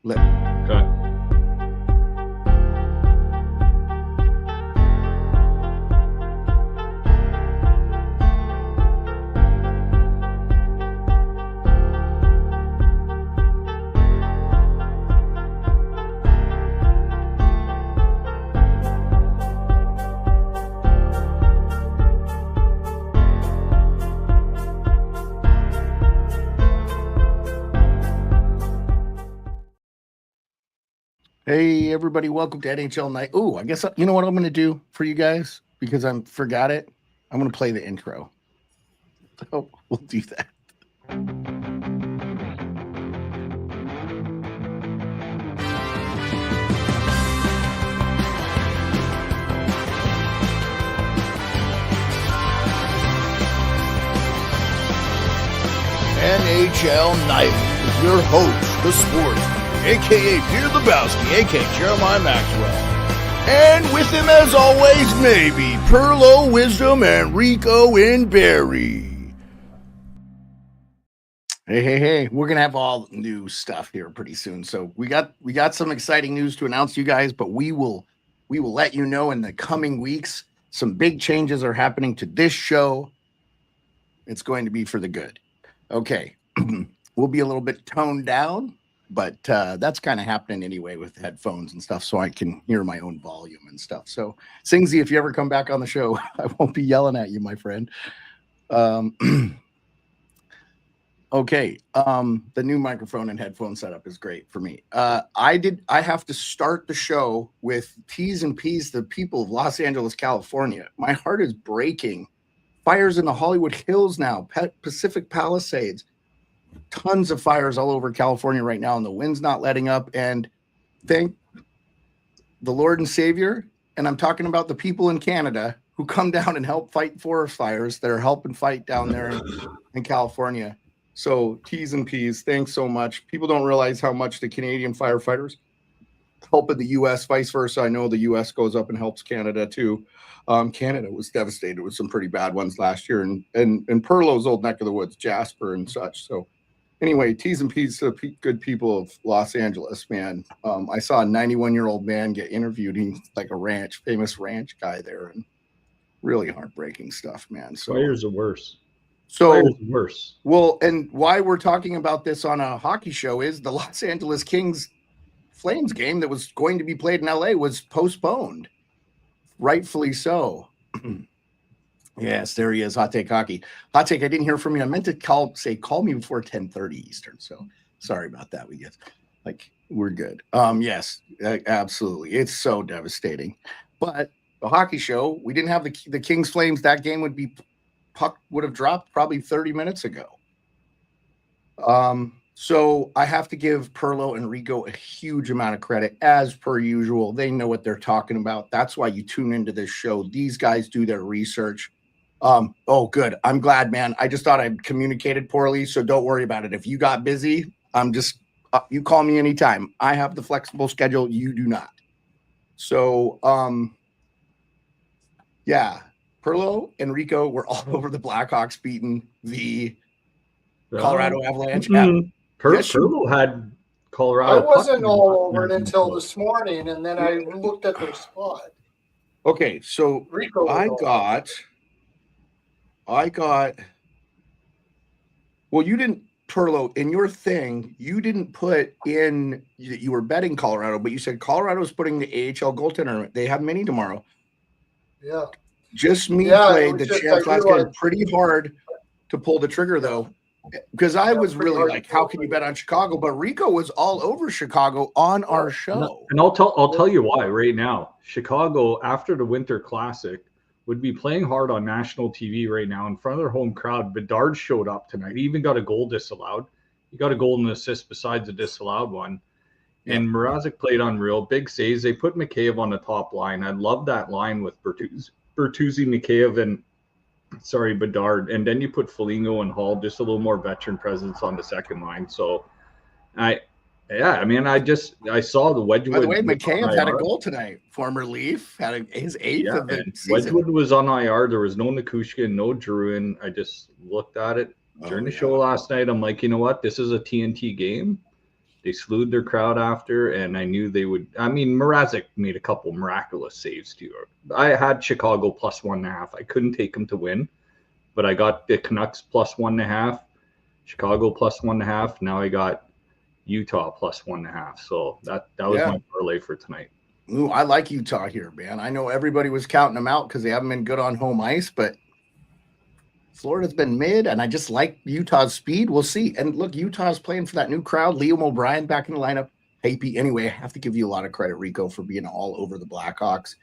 Okay. Hey, everybody, welcome to NHL Night. Oh, I guess you know what I'm going to do for you guys because I forgot it. I'm going to play the intro. So we'll do that. NHL Nightly with your host, the sportsman, a.k.a. Peter Lebowski, a.k.a. Jeremiah Maxwell. And with him, as always, maybe Pearlo, Wisdom, and Rico in Barry. Hey. We're going to have all new stuff here pretty soon. So we got some exciting news to announce to you guys, but we will let you know in the coming weeks. Some big changes are happening to this show. It's going to be for the good. Okay. We'll be a little bit toned down, but that's kind of happening anyway with headphones and stuff, so I can hear my own volume and stuff. So, Singsy, if you ever come back on the show, I won't be yelling at you, my friend. Okay. The new microphone and headphone setup is great for me. I have to start the show with T's and P's, the people of Los Angeles, California. My heart is breaking. Fires in the Hollywood Hills now, Pacific Palisades. Tons of fires all over California right now, and the wind's not letting up. And thank the Lord and Savior, and I'm talking about the people in Canada who come down and help fight forest fires that are helping fight down there in California. So T's and P's, thanks so much. People don't realize how much the Canadian firefighters help in the U.S., vice versa. I know the U.S. goes up and helps Canada too. Canada was devastated with some pretty bad ones last year, and Pearlo's old neck of the woods, Jasper and such. So anyway, T's and P's to the good people of Los Angeles, man. I saw a 91-year-old man get interviewed. He's like a famous ranch guy there, and really heartbreaking stuff, man. So Fires are worse. Worse. Well, and why we're talking about this on a hockey show is the Los Angeles Kings Flames game that was going to be played in LA was postponed. Rightfully so. Yes, there he is. Hot Take Hockey. Hot Take, I didn't hear from you. I meant to call me before 10:30 Eastern. So sorry about that. We're good. Yes, absolutely. It's so devastating. But the hockey show, we didn't have the Kings Flames. That game puck would have dropped probably 30 minutes ago. So I have to give Pearlo and Rico a huge amount of credit, as per usual. They know what they're talking about. That's why you tune into this show. These guys do their research. Oh, good. I'm glad, man. I just thought I communicated poorly, so don't worry about it. If you got busy, you call me anytime. I have the flexible schedule. You do not. So, yeah, Pearlo and Rico were all over the Blackhawks beating the Colorado Avalanche. Pearlo had Colorado. I wasn't all over it until this morning, and then I looked at their spot. Okay, so Rico I got. Well, you didn't, Pearlo, in your thing, you didn't put in that you were betting Colorado, but you said Colorado's putting the AHL goaltender. They have mini tomorrow. Yeah. Just me played the chance last game pretty hard to pull the trigger, though. Because I was really like, how can you bet on Chicago? But Rico was all over Chicago on our show. And I'll tell you why right now. Chicago, after the Winter Classic, would be playing hard on national TV right now in front of their home crowd. Bedard showed up tonight. He even got a goal disallowed. He got a goal and assist besides the disallowed one. And Mrazek played unreal. Big saves. They put Mikheyev on the top line. I love that line with Bertuzzi, Mikheyev, and Bedard. And then you put Foligno and Hall, just a little more veteran presence on the second line. So, I saw the Wedgwood. By the way, Mikheyev had a goal tonight. Former Leaf had his eighth of the season. Wedgwood was on IR. There was no Nikushkin, no Drouin. I just looked at it during the show last night. I'm like, you know what? This is a TNT game. They slewed their crowd after, and I knew they would. I mean, Mrazek made a couple miraculous saves too. I had Chicago plus 1.5. I couldn't take them to win, but I got the Canucks plus 1.5, Chicago plus 1.5. Now I got Utah plus 1.5. So that was my parlay for tonight. Ooh, I like Utah here, man. I know everybody was counting them out because they haven't been good on home ice, but Florida's been mid, and I just like Utah's speed. We'll see. And look, Utah's playing for that new crowd. Liam O'Brien back in the lineup. Anyway, I have to give you a lot of credit, Rico, for being all over the Blackhawks.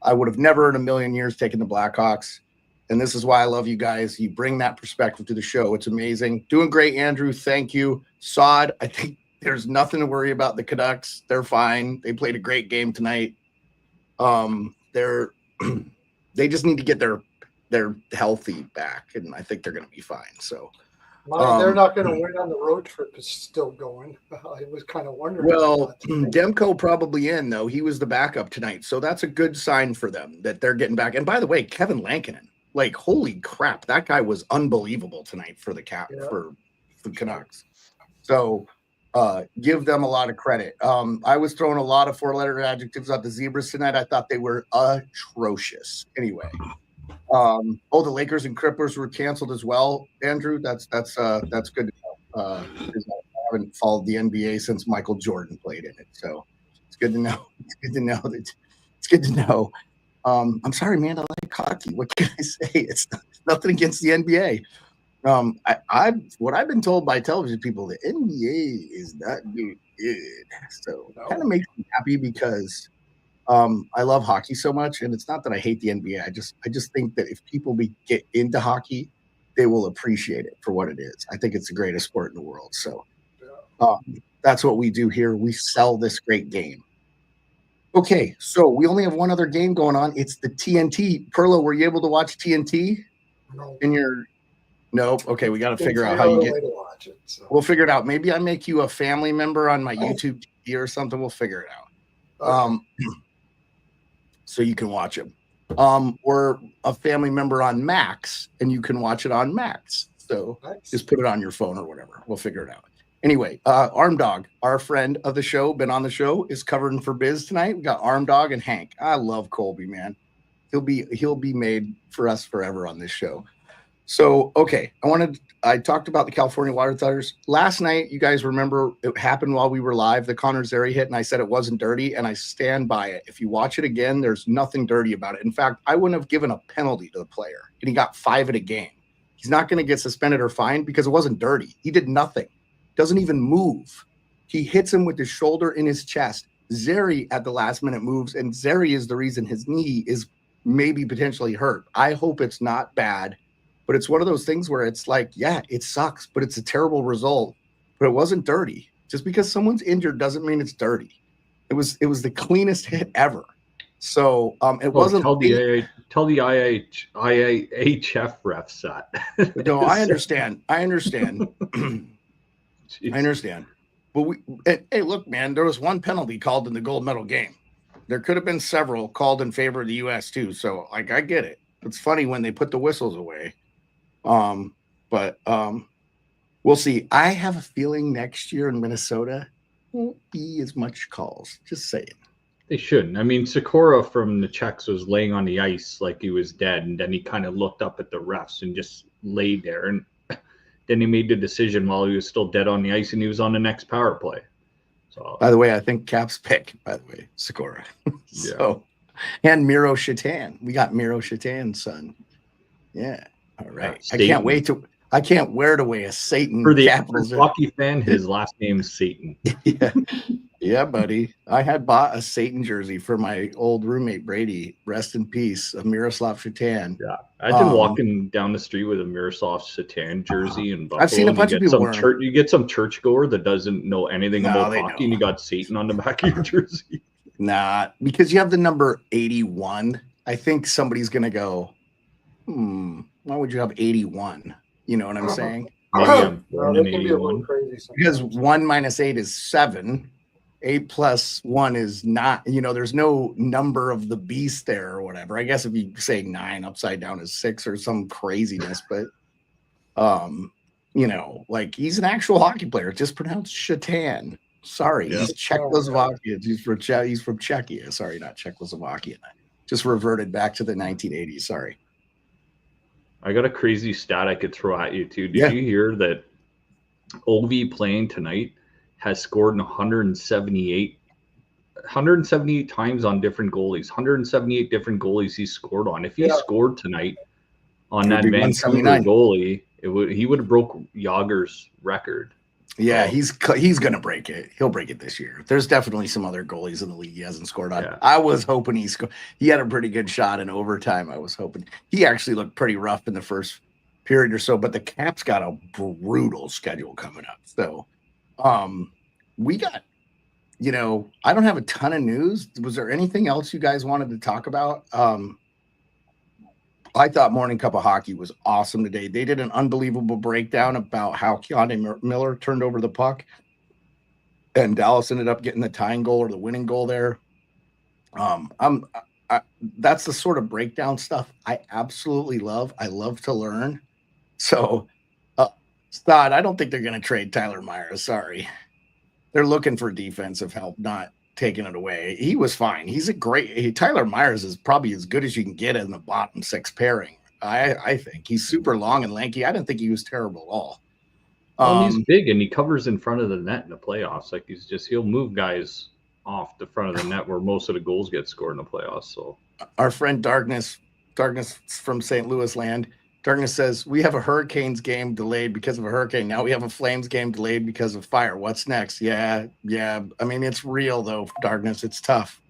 I would have never in a million years taken the Blackhawks, and this is why I love you guys. You bring that perspective to the show. It's amazing. Doing great, Andrew. Thank you. Sod, I think there's nothing to worry about the Canucks. They're fine. They played a great game tonight. They just need to get their healthy back, and I think they're going to be fine. So they're not going to win on the road trip. Is still going. I was kind of wondering. Well, Demko probably in though. He was the backup tonight, so that's a good sign for them that they're getting back. And by the way, Kevin Lankinen, like holy crap, that guy was unbelievable tonight for the for the Canucks. So give them a lot of credit. I was throwing a lot of 4-letter adjectives at the Zebras tonight. I thought they were atrocious. Anyway. The Lakers and Clippers were canceled as well, Andrew. That's good to know. I haven't followed the NBA since Michael Jordan played in it, so it's good to know. It's good to know. I'm sorry, man. I like hockey. What can I say? It's nothing against the NBA. What I've been told by television people, the NBA is not good. So it kind of makes me happy because I love hockey so much, and it's not that I hate the NBA. I just think that if people get into hockey, they will appreciate it for what it is. I think it's the greatest sport in the world. So that's what we do here. We sell this great game. Okay, so we only have one other game going on. It's the TNT. Pearlo, were you able to watch TNT? No. Nope. Okay, we got to figure out how you get. To watch it, so. We'll figure it out. Maybe I make you a family member on my YouTube TV or something. We'll figure it out. So you can watch it. Or a family member on Max, and you can watch it on Max. So just put it on your phone or whatever. We'll figure it out. Anyway, Arm Dog, our friend of the show, been on the show, is covering for Biz tonight. We got Arm Dog and Hank. I love Colby, man. He'll be made for us forever on this show. So, okay, I talked about the California Water Thudders. Last night, you guys remember it happened while we were live, the Connor Zary hit, and I said it wasn't dirty, and I stand by it. If you watch it again, there's nothing dirty about it. In fact, I wouldn't have given a penalty to the player, and he got 5 in a game. He's not going to get suspended or fined because it wasn't dirty. He did nothing. Doesn't even move. He hits him with his shoulder in his chest. Zary at the last minute moves, and Zary is the reason his knee is maybe potentially hurt. I hope it's not bad. But it's one of those things where it's like, yeah, it sucks, but it's a terrible result. But it wasn't dirty. Just because someone's injured doesn't mean it's dirty. It was the cleanest hit ever. So it wasn't. Tell the IHF refs that. No, I understand. I understand. But hey, look, man, there was one penalty called in the gold medal game. There could have been several called in favor of the U.S. too. So I get it. It's funny when they put the whistles away. But we'll see. I have a feeling next year in Minnesota won't be as much calls. Just saying. They shouldn't. I mean, Sikora from the Czechs was laying on the ice like he was dead, and then he kind of looked up at the refs and just laid there. And then he made the decision while he was still dead on the ice, and he was on the next power play. So, by the way, I think Cap's pick. By the way, Sikora. So, and Miro Shatan. We got Miro Shatan's son. Yeah. All right. I can't wait to wear a Satan. For the hockey fan, his last name is Satan. Yeah, buddy. I had bought a Satan jersey for my old roommate Brady. Rest in peace, a Miroslav Shatan. Yeah, I've been walking down the street with a Miroslav Shatan jersey in Buffalo. I've seen a bunch of people wearing. You get some churchgoer that doesn't know anything about hockey, and you got Satan on the back of your jersey. Nah, because you have the number 81. I think somebody's gonna go, why would you have 81? You know what I'm saying? Maybe I'm born in 81. Because 1 minus 8 is 7. 8 plus 1 is not, there's no number of the beast there or whatever. I guess if you say 9 upside down is 6 or some craziness, but like he's an actual hockey player. It's just pronounced Shatan. Sorry, Yeah. he's Czechoslovakian. He's from Czechia. Sorry, not Czechoslovakian. Just reverted back to the 1980s. Sorry. I got a crazy stat I could throw at you too. Did Yeah. you hear that Ovi playing tonight has scored in 178 times on different goalies? 178 different goalies he scored on. If he scored tonight on It would that be Vancouver 179. goalie, he would have broke Yager's record. Yeah, So, he's going to break it. He'll break it this year. There's definitely some other goalies in the league he hasn't scored on. Yeah. I was hoping he had a pretty good shot in overtime. I was hoping he actually looked pretty rough in the first period or so, but the Caps got a brutal schedule coming up. So, we got, I don't have a ton of news. Was there anything else you guys wanted to talk about? I thought Morning Cup of Hockey was awesome today. They did an unbelievable breakdown about how Keanu Miller turned over the puck and Dallas ended up getting the tying goal or the winning goal there. That's the sort of breakdown stuff I absolutely love. I love to learn. So, Stod, I don't think they're going to trade Tyler Myers. Sorry. They're looking for defensive help, not taking it away. He was fine. Tyler Myers is probably as good as you can get in the bottom six pairing. I think he's super long and lanky. I didn't think he was terrible at all. Well, he's big and he covers in front of the net in the playoffs. Like he'll move guys off the front of the net where most of the goals get scored in the playoffs. So our friend Darkness from St. Louis land, Darkness says, we have a Hurricanes game delayed because of a hurricane. Now we have a Flames game delayed because of fire. What's next? Yeah. I mean, it's real though, Darkness. It's tough.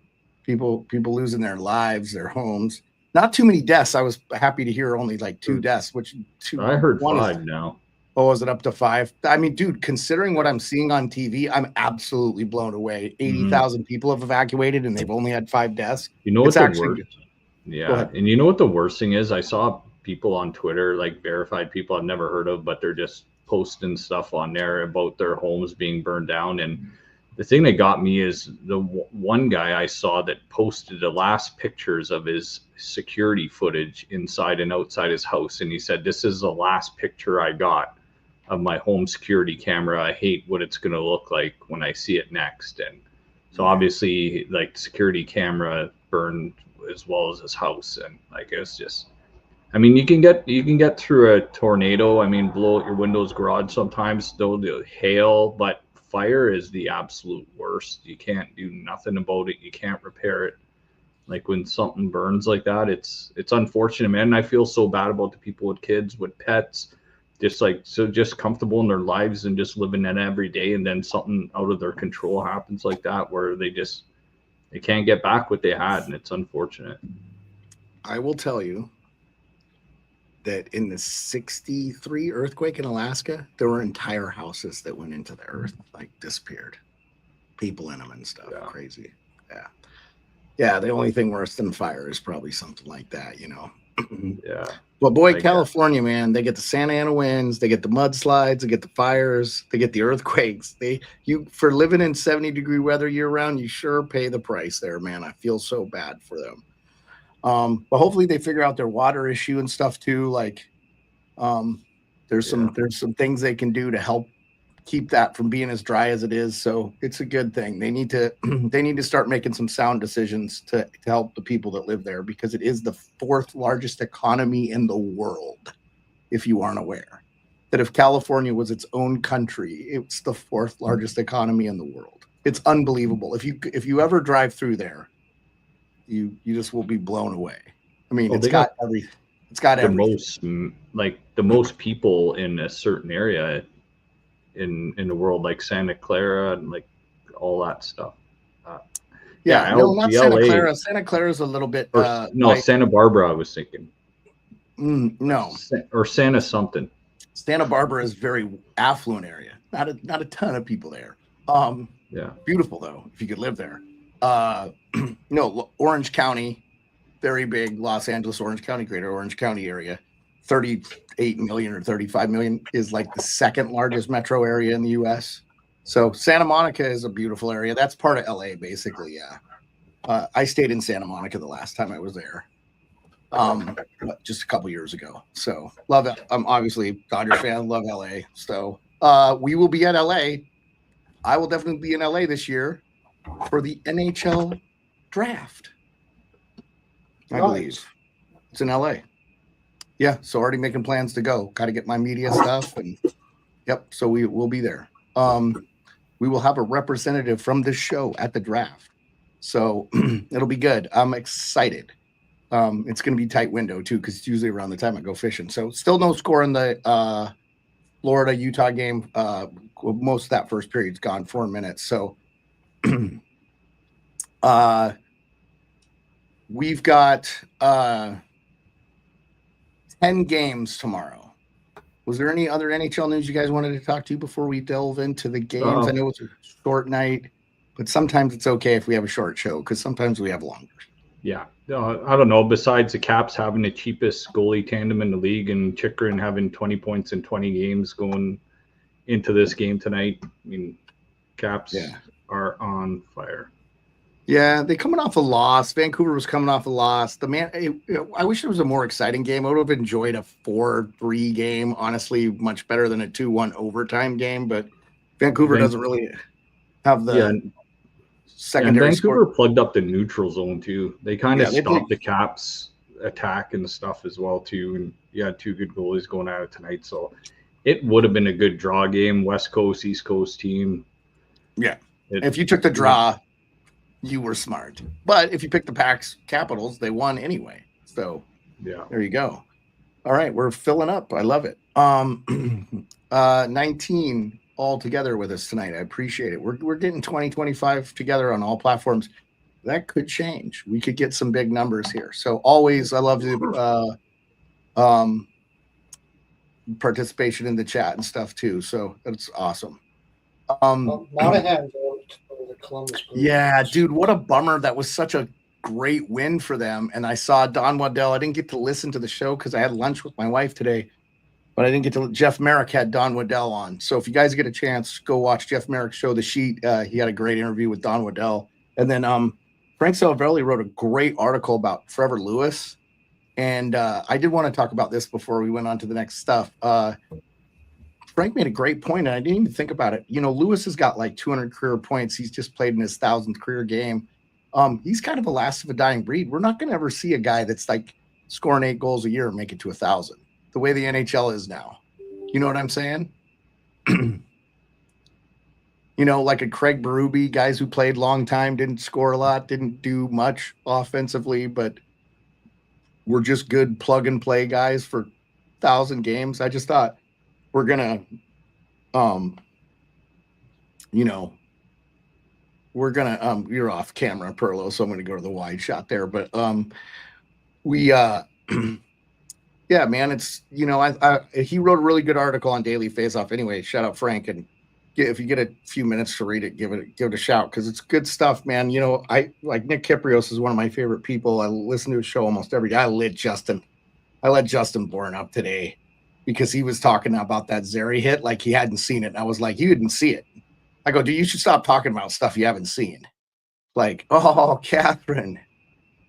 People losing their lives, their homes. Not too many deaths. I was happy to hear only like 2 deaths, I heard 5 now. Oh, is it up to 5? I mean, dude, considering what I'm seeing on TV, I'm absolutely blown away. 80,000 people have evacuated and they've only had 5 deaths. You know what's the worst? Yeah. And you know what the worst thing is? I saw people on Twitter, like verified people I've never heard of, but they're just posting stuff on there about their homes being burned down. And the thing that got me is the one guy I saw that posted the last pictures of his security footage inside and outside his house. And he said, this is the last picture I got of my home security camera. I hate what it's going to look like when I see it next. And so obviously like security camera burned as well as his house. And like, it's just, I mean, you can get through a tornado. I mean, blow out your windows, garage sometimes, though, the hail, but fire is the absolute worst. You can't do nothing about it. You can't repair it. Like when something burns like that, it's unfortunate, man. And I feel so bad about the people with kids, with pets, just comfortable in their lives and just living that every day. And then something out of their control happens like that, where they can't get back what they had. And it's unfortunate. I will tell you that in the 63 earthquake in Alaska, there were entire houses that went into the earth, like disappeared. People in them and stuff. Yeah. Crazy. Yeah. Yeah. The only thing worse than fire is probably something like that, Yeah. But boy, California, man, they get the Santa Ana winds, they get the mudslides, they get the fires, they get the earthquakes. For living in 70-degree weather year round, you sure pay the price there, man. I feel so bad for them. But hopefully they figure out their water issue and stuff too. Like, there's some things they can do to help keep that from being as dry as it is. So it's a good thing. They need to start making some sound decisions to help the people that live there, because it is the 4th largest economy in the world. If you aren't aware that if California was its own country, it's the 4th largest economy in the world. It's unbelievable. If you ever drive through there, you just will be blown away. I mean, it's got everything. The most people in a certain area in the world, like Santa Clara and like all that stuff. Not Santa Clara. Santa Clara is a little bit. Santa Barbara. I was thinking. No, or Santa something. Santa Barbara is very affluent area. Not a ton of people there. Beautiful though. If you could live there. Orange County, very big. Los Angeles, Orange County, greater Orange County area, 38 million or 35 million is like the 2nd largest metro area in the U.S. So Santa Monica is a beautiful area. That's part of LA, basically. Yeah. I stayed in Santa Monica the last time I was there, just a couple years ago. So love it. I'm obviously Dodgers fan, love LA. So we will be at LA I will definitely be in LA this year for the NHL draft. I believe it's in LA. Yeah, so already making plans to go. Got to get my media stuff, and yep. So we will be there. We will have a representative from this show at the draft, so it'll be good. I'm excited. It's going to be tight window too, because it's usually around the time I go fishing. So still no score in the Florida Utah game. Most of that first period's gone 4 minutes. So we've got 10 games tomorrow. Was there any other NHL news you guys wanted to talk to before we delve into the games? I know it's a short night, but sometimes it's okay if we have a short show because sometimes we have longer. Yeah. I don't know. Besides the Caps having the cheapest goalie tandem in the league and Chychrun having 20 points in 20 games going into this game tonight, I mean, Caps are on fire. Yeah, they're coming off a loss. Vancouver was coming off a loss. I wish it was a more exciting game. I would have enjoyed a 4-3 game, honestly, much better than a 2-1 overtime game. But Vancouver doesn't really have the secondary. And Vancouver plugged up the neutral zone too. They kind of stopped the Caps attack and stuff as well too. And you had 2 good goalies going at it tonight, so it would have been a good draw game. West Coast, East Coast team. Yeah, if you took the draw, you were smart. But if you picked the Pax Capitals, they won anyway. So yeah, there you go. All right, we're filling up. I love it. 19 all together with us tonight. I appreciate it. We're getting 2025 together on all platforms. That could change. We could get some big numbers here. So always, I love the participation in the chat and stuff too. So that's awesome. Monahan vote for the Columbus Blue Jackets. Dude, what a bummer. That was such a great win for them. And I saw Don Waddell. I didn't get to listen to the show because I had lunch with my wife today, but I didn't get to. Jeff Merrick had Don Waddell on. So if you guys get a chance, go watch Jeff Merrick's show, The Sheet. He had a great interview with Don Waddell. And then Frank Salvarelli wrote a great article about Trevor Lewis. And I did want to talk about this before we went on to the next stuff. Frank made a great point, and I didn't even think about it. You know, Lewis has got like 200 career points. He's just played in his 1,000th career game. He's kind of a last of a dying breed. We're not going to ever see a guy that's like scoring 8 goals a year and make it to 1,000, the way the NHL is now. You know what I'm saying? You know, like a Craig Berube, guys who played long time, didn't score a lot, didn't do much offensively, but were just good plug and play guys for 1,000 games. I just thought we're gonna, you're off camera, Pearlo, so I'm gonna go to the wide shot there. But yeah, man, it's he wrote a really good article on Daily Faceoff. Anyway, shout out Frank, and if you get a few minutes to read it, give it a shout because it's good stuff, man. You know, I like Nick Kiprios is one of my favorite people. I listen to his show almost every day. I let Justin Bourne up today because he was talking about that Zeri hit like he hadn't seen it. And I was like, you didn't see it. I go, dude, you should stop talking about stuff you haven't seen. Like, oh, Catherine,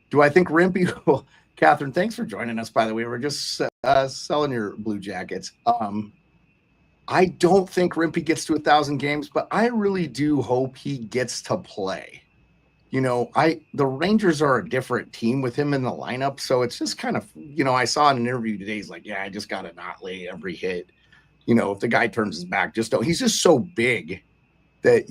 do I think Rimpey will? Catherine, thanks for joining us, by the way. We're just selling your Blue Jackets. I don't think Rimpey gets to 1,000 games, but I really do hope he gets to play. You know, the Rangers are a different team with him in the lineup, so it's just kind of, I saw in an interview today, he's like, yeah, I just got to not lay every hit. You know, if the guy turns his back, just don't. He's just so big that,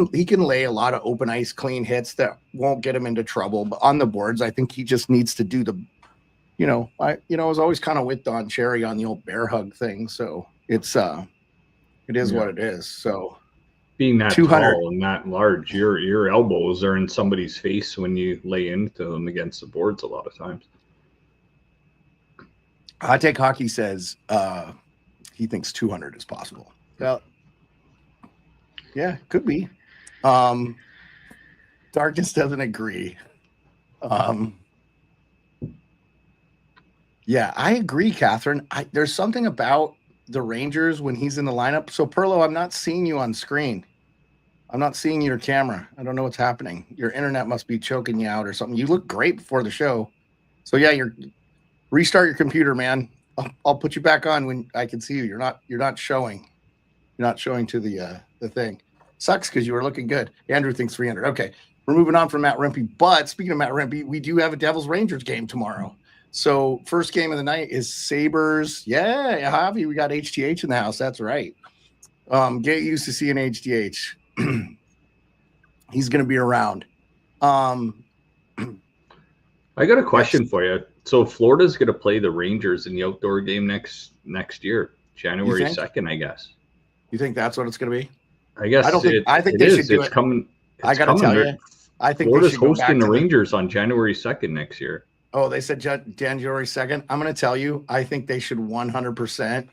he can lay a lot of open ice clean hits that won't get him into trouble. But on the boards, I think he just needs to do I was always kind of with Don Cherry on the old bear hug thing, so it is what it is. So being that 200 tall and that large, your elbows are in somebody's face when you lay into them against the boards a lot of times. Hot Take Hockey says he thinks 200 is possible. Well, yeah, could be. Darkness doesn't agree. Yeah, I agree, Catherine. There's something about the Rangers when he's in the lineup. So, Pearlo, I'm not seeing you on screen. I'm not seeing your camera. I don't know what's happening. Your internet must be choking you out or something. You look great before the show. So, yeah, restart your computer, man. I'll put you back on when I can see you. You're not showing. You're not showing to the thing. Sucks because you were looking good. Andrew thinks 300. Okay. We're moving on from Matt Rempe. But speaking of Matt Rempe, we do have a Devils Rangers game tomorrow. So first game of the night is Sabres. Yeah, Javi, we got HTH in the house. That's right. Get used to seeing HTH. He's going to be around. I got a question for you. So Florida's going to play the Rangers in the outdoor game next year, January 2nd, I guess. You think that's what it's going to be? I guess I don't think. I think it they is. should do it's it. coming. I got to tell you, I think Florida's hosting the Rangers on January 2nd next year. Oh, they said January 2nd. I'm going to tell you, I think they should 100%.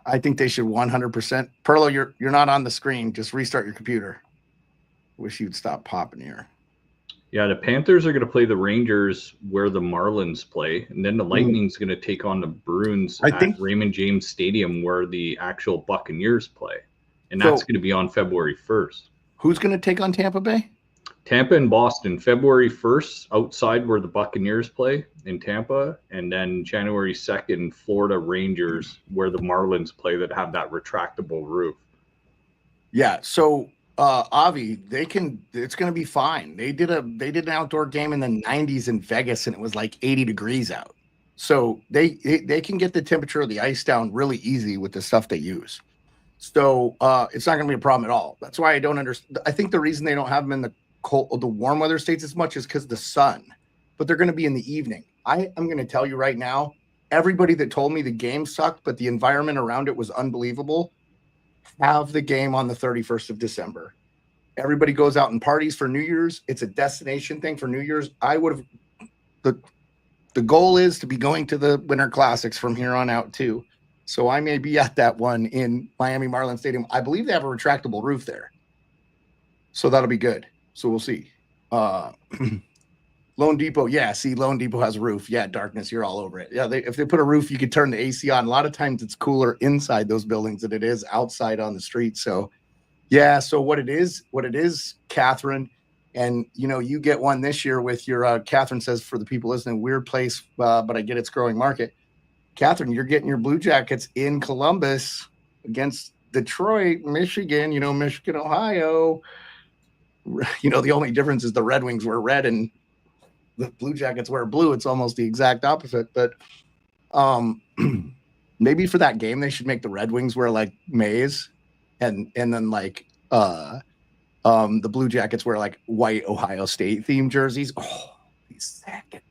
I think they should 100%. Pearlo, you're not on the screen. Just restart your computer. Wish you'd stop popping here. Yeah, the Panthers are going to play the Rangers where the Marlins play, and then the Lightning's going to take on the Bruins at Raymond James Stadium where the actual Buccaneers play, and that's going to be on February 1st. Who's going to take on Tampa Bay? Tampa and Boston, February 1st, outside where the Buccaneers play in Tampa, and then January 2nd, Florida Rangers where the Marlins play that have that retractable roof. Yeah, so Avi, it's going to be fine. They did an outdoor game in the 90s in Vegas and it was like 80 degrees out. So they can get the temperature of the ice down really easy with the stuff they use. So it's not going to be a problem at all. That's why I don't understand. I think the reason they don't have them in the cold, the warm weather states as much is because of the sun, but they're going to be in the evening. I'm going to tell you right now, everybody that told me the game sucked, but the environment around it was unbelievable, have the game on the 31st of December. Everybody goes out and parties for New Year's. It's a destination thing for New Year's. The goal is to be going to the Winter Classics from here on out too. So I may be at that one in Miami Marlins Stadium. I believe they have a retractable roof there. So that'll be good. So we'll see. Lone Depot. Yeah. See, Lone Depot has a roof. Yeah. Darkness. You're all over it. Yeah. If they put a roof, you could turn the AC on. A lot of times it's cooler inside those buildings than it is outside on the street. So yeah. So what it is, Catherine, and you get one this year with your, Catherine says, for the people listening, weird place, but I get it's growing market. Catherine, you're getting your Blue Jackets in Columbus against Detroit, Michigan, Michigan, Ohio. The only difference is the Red Wings wear red and the Blue Jackets wear blue. It's almost the exact opposite. But maybe for that game, they should make the Red Wings wear like maize and then like the Blue Jackets wear like white Ohio State themed jerseys. Oh, he's sick.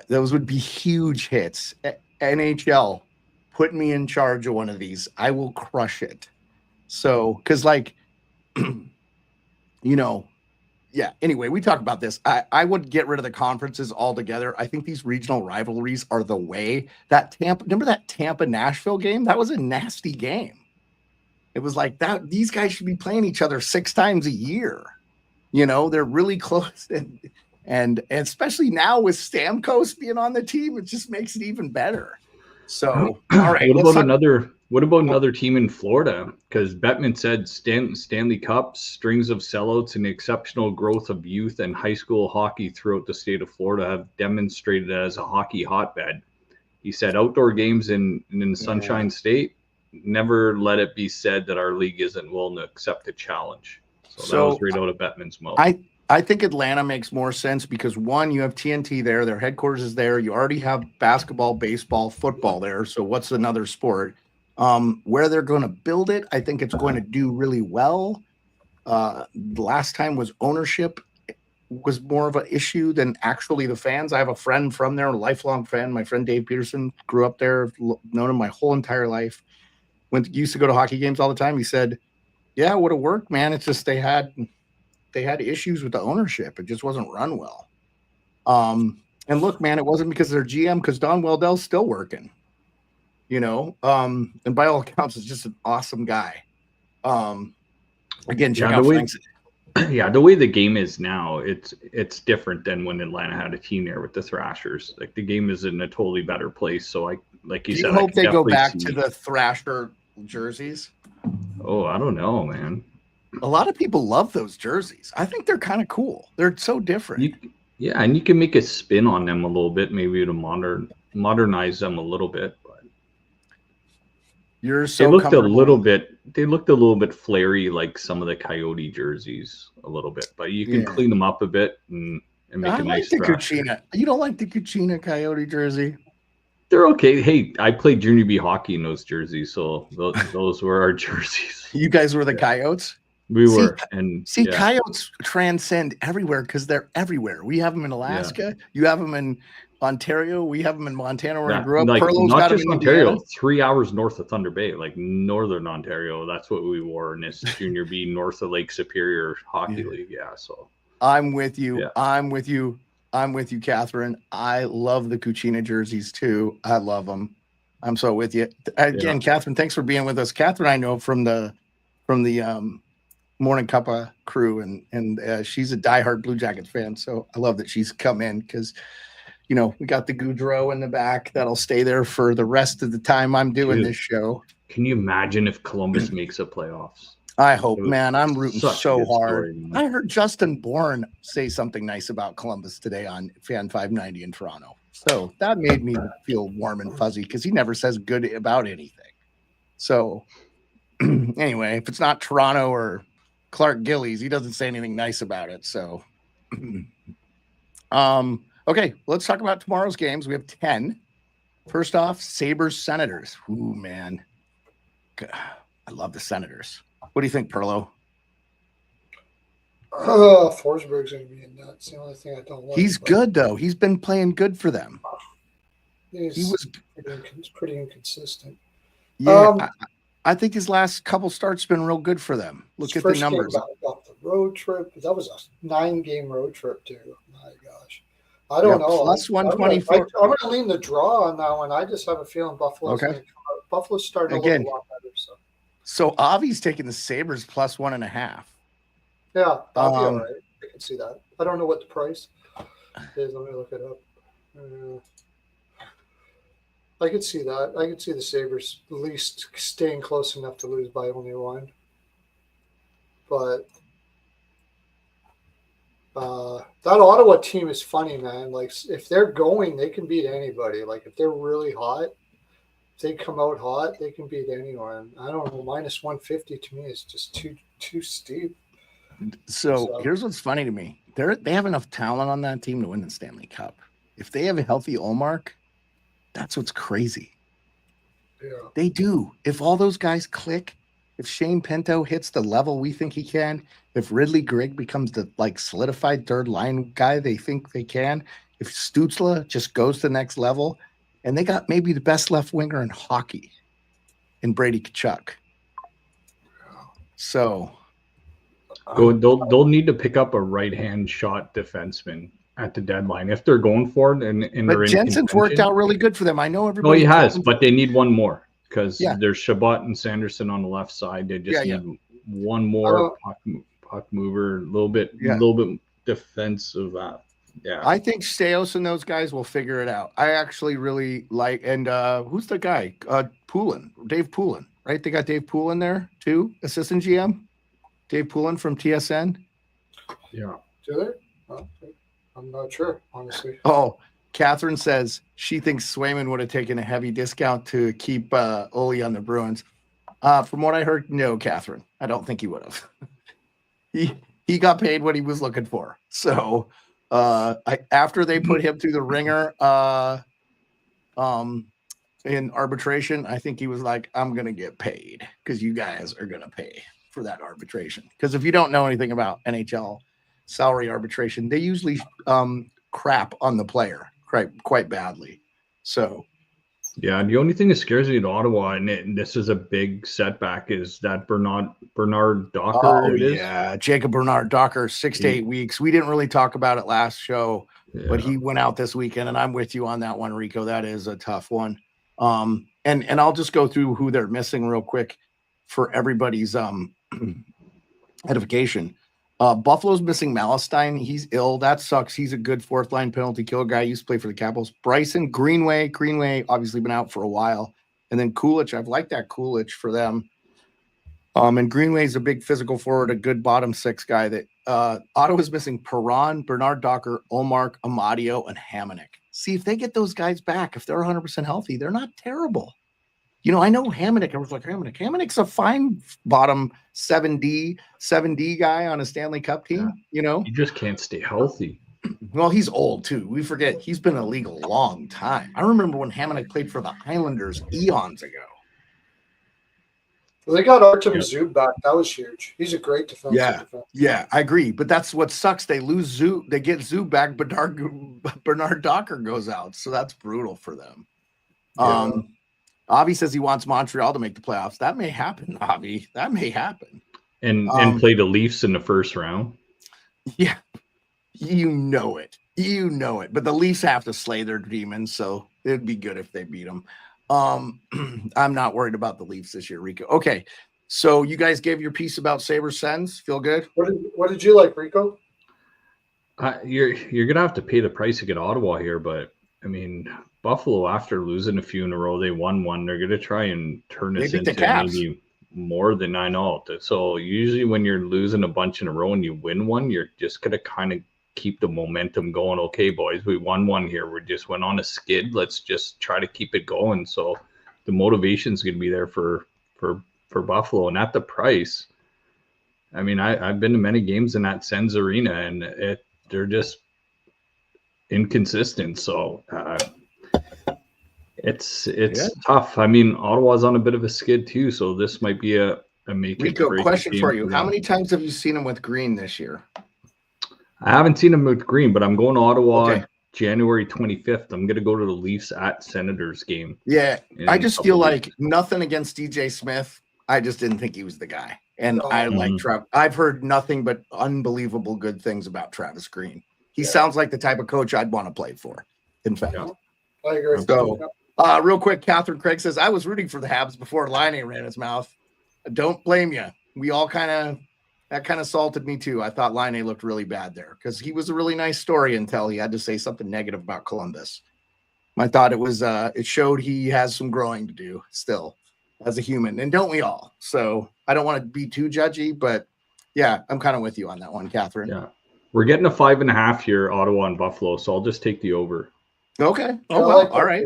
Those would be huge hits. NHL, put me in charge of one of these. I will crush it. So, because yeah, anyway, we talk about this. I would get rid of the conferences altogether. I think these regional rivalries are the way. Remember that Tampa-Nashville game? That was a nasty game. It was like that. These guys should be playing each other 6 times a year. They're really close. And especially now with Stamkos being on the team, it just makes it even better. So, all right. What about another team in Florida? Because Bettman said Stanley Cups, strings of sellouts, and the exceptional growth of youth and high school hockey throughout the state of Florida have demonstrated as a hockey hotbed. He said outdoor games in the Sunshine State, never let it be said that our league isn't willing to accept a challenge. So that was right out of Bettman's mouth. I think Atlanta makes more sense because, one, you have TNT there. Their headquarters is there. You already have basketball, baseball, football there. So what's another sport? Where they're going to build it, I think it's going to do really well. The last time was ownership was more of an issue than actually the fans. I have a friend from there, a lifelong fan. My friend Dave Peterson grew up there, known him my whole entire life. Used to go to hockey games all the time. He said, yeah, it would have worked, man. It's just they had issues with the ownership. It just wasn't run well. And look, man, it wasn't because of their GM, because Don Weldell's still working, and by all accounts, it's just an awesome guy. Again, check out Frank's. Yeah, the way the game is now, it's different than when Atlanta had a team there with the Thrashers. Like the game is in a totally better place. So like you said, I hope they go back to the Thrasher jerseys. Oh, I don't know, man. A lot of people love those jerseys. I think they're kind of cool. They're so different. And you can make a spin on them a little bit, maybe to modernize them a little bit. But You're They so looked a comfortable. little bit. They looked a little bit flary, like some of the Coyote jerseys, a little bit. But you can clean them up a bit and make I a like nice the dress. Cucina. You don't like the Cucina Coyote jersey? They're okay. Hey, I played junior B hockey in those jerseys, so those were our jerseys. You guys were the Coyotes? We were, and Coyotes transcend everywhere because they're everywhere. We have them in Alaska. You have them in Ontario. We have them in Montana where I grew up. like Perlo's not got them just in Ontario, Indiana. 3 hours north of Thunder Bay, like northern Ontario. That's what we wore in this junior B north of Lake Superior Hockey League. Yeah, so I'm with you. Yeah. I'm with you, Catherine. I love the Cucina jerseys too. I love them. I'm so with you again, Catherine. Thanks for being with us. Catherine, I know from the Morning Cuppa crew, and she's a diehard Blue Jackets fan. So I love that she's come in because, you know, we got the Goudreau in the back that'll stay there for the rest of the time I'm doing this show. Can you imagine if Columbus makes the playoffs? I hope, man. I'm rooting so hard. Story, I heard Justin Bourne say something nice about Columbus today on Fan 590 in Toronto. So that made me feel warm and fuzzy because he never says good about anything. So anyway, if it's not Toronto or Clark Gillies, he doesn't say anything nice about it. So okay, let's talk about tomorrow's games. We have 10. First off, Sabres Senators. Ooh, man. I love the Senators. What do you think, Pearlo? Forsberg's going to be in that. It's the only thing I don't like. He's good, though. He's been playing good for them. He was pretty inconsistent. Yeah, I think his last couple starts been real good for them. Look at the numbers. About the road trip. That was a 9-game road trip, too. My gosh. I don't know. Plus 124. I'm going to lean the draw on that one. I just have a feeling Buffalo's going to come out. Buffalo's starting a little lot better. So Avi's taking the Sabres plus 1.5. Yeah, I'll be all right. I can see that. I don't know what the price is. Let me look it up. I could see that. I could see the Sabres at least staying close enough to lose by only one. But that Ottawa team is funny, man. Like, if they're going, they can beat anybody. Like, if they're really hot, if they come out hot, they can beat anyone. I don't know. Minus 150 to me is just too steep. So here's what's funny to me. They have enough talent on that team to win the Stanley Cup. If they have a healthy Ullmark, that's what's crazy. Yeah. They do. If all those guys click, if Shane Pinto hits the level we think he can, if Ridley Grigg becomes the solidified third line guy they think they can, if Stützle just goes to the next level, and they got maybe the best left winger in hockey in Brady Tkachuk. So they'll need to pick up a right-hand shot defenseman at the deadline if they're going for it. But Jensen's worked out really good for them. I know everybody. No, he has, but they need one more because there's Shabbat and Sanderson on the left side. They just need one more puck mover, a little bit defensive. I think Steos and those guys will figure it out. I actually really like, and who's the guy? Poulin, Dave Poulin, right? They got Dave Poulin there too, assistant GM. Dave Poulin from TSN. Yeah. Do they? I'm not sure, honestly. Oh, Catherine says she thinks Swayman would have taken a heavy discount to keep Ole on the Bruins. From what I heard, no, Catherine. I don't think he would have. He got paid what he was looking for. So after they put him through the ringer in arbitration, I think he was like, I'm going to get paid because you guys are going to pay for that arbitration. Because if you don't know anything about NHL salary arbitration, they usually crap on the player quite badly. So yeah, the only thing that scares me in Ottawa, and this is a big setback, is that Bernard Docker. Jacob Bernard Docker, 6 to 8 weeks. We didn't really talk about it last show, but he went out this weekend, and I'm with you on that one, Rico. That is a tough one. And I'll just go through who they're missing real quick for everybody's edification. Buffalo's missing Malestein. He's ill. That sucks. He's a good fourth line penalty kill guy. He used to play for the Capitals. Bryson Greenway obviously been out for a while. And then Kulich. I've liked that Kulich for them. And Greenway's a big physical forward, a good bottom six guy. That Ottawa's missing Perron, Bernard Docker, Ullmark, Amadio, and Hamonic. See, if they get those guys back, if they're 100% healthy, they're not terrible. I know Hamonic. I was like, Hamonic's a fine bottom 7D guy on a Stanley Cup team, You just can't stay healthy. Well, he's old too. We forget he's been in the league a long time. I remember when Hamonic played for the Islanders eons ago. Well, they got Artem Zub back. That was huge. He's a great defensive defense. Yeah, I agree. But that's what sucks. They lose Zub. They get Zub back. Bernard Docker goes out. So that's brutal for them. Yeah. Avi says he wants Montreal to make the playoffs. That may happen, Avi. That may happen. And play the Leafs in the first round. Yeah. You know it. But the Leafs have to slay their demons, so it'd be good if they beat them. I'm not worried about the Leafs this year, Rico. Okay, so you guys gave your piece about Sabres Sens. Feel good? What did you like, Rico? You're gonna have to pay the price to get Ottawa here, but I mean, Buffalo, after losing a few in a row, they won one. They're gonna try and turn this into maybe more than 9-0. So usually when you're losing a bunch in a row and you win one, you're just gonna kind of keep the momentum going. Okay, boys, we won one here. We just went on a skid. Let's just try to keep it going. So the motivation's going to be there for Buffalo, and at the price. I mean, I've been to many games in that Sens arena, and they're just inconsistent. So it's tough. I mean, Ottawa's on a bit of a skid too, so this might be a make it. Rico, question for you: how many times have you seen him with Green this year? I haven't seen him with Green, but I'm going to Ottawa January 25th. I'm going to go to the Leafs at Senators game. Yeah, I just feel like nothing against DJ Smith. I just didn't think he was the guy. And I like Travis. I've heard nothing but unbelievable good things about Travis Green. He sounds like the type of coach I'd want to play for, in fact. Yeah. I agree. So, real quick, Catherine Craig says, I was rooting for the Habs before Laine ran his mouth. Don't blame you. We all that kind of salted me too. I thought Laine looked really bad there because he was a really nice story until he had to say something negative about Columbus. I thought it showed he has some growing to do still as a human, and don't we all? So I don't want to be too judgy, but yeah, I'm kind of with you on that one, Catherine. Yeah, we're getting a 5.5 here, Ottawa and Buffalo, so I'll just take the over. Okay. Oh well, all right.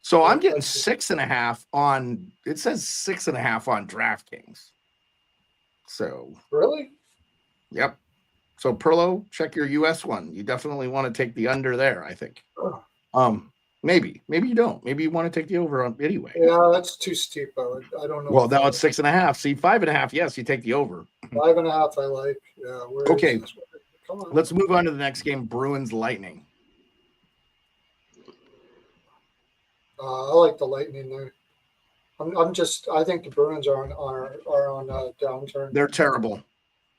So I'm getting 6.5 on. It says 6.5 on DraftKings. So really? Yep. So Pearlo, check your US one. You definitely want to take the under there, I think. Maybe you don't. Maybe you want to take the over on anyway. Yeah, that's too steep. I don't know. Well, now it's 6.5. See, 5.5. Yes, you take the over. 5.5. I like. Yeah. Okay. Come on. Let's move on to the next game. Bruins Lightning. I like the Lightning there. I think the Bruins are on a downturn. They're terrible.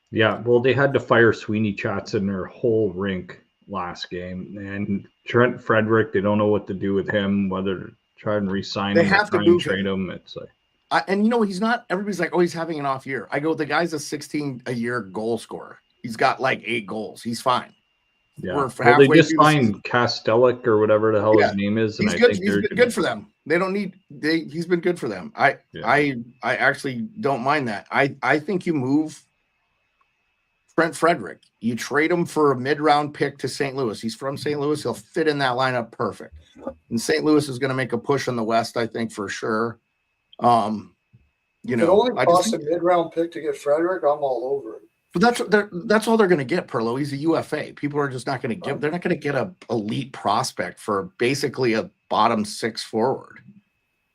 Yeah, well, they had to fire Sweeney Chats in their whole rink last game, and Trent Frederick, they don't know what to do with him, whether to try and re-sign him, have to move trade him. It's like, and he's not. Everybody's like, oh, he's having an off year. I go, the guy's a 16 a year goal scorer. He's got like 8 goals. He's fine. Yeah, well, they just signed Kastelik or whatever the hell his name is, and he's been good for them. They don't need. He's been good for them. I actually don't mind that. I think you move Trent Frederick. You trade him for a mid-round pick to St. Louis. He's from St. Louis. He'll fit in that lineup perfect. And St. Louis is going to make a push in the West, I think, for sure. It only costs a mid-round pick to get Frederick. I'm all over it. But that's all they're going to get, Pearlo. He's a UFA. People are just not going to give. They're not going to get a elite prospect for basically a bottom 6 forward.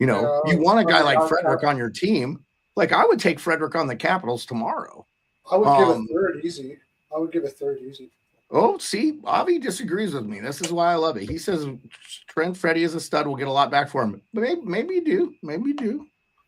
You want a guy like Frederick on your team. Like, I would take Frederick on the Capitals tomorrow. I would give a third easy. Oh, see, Avi disagrees with me. This is why I love it. He says Trent Freddy is a stud. We'll get a lot back for him. But maybe you do. Maybe you do.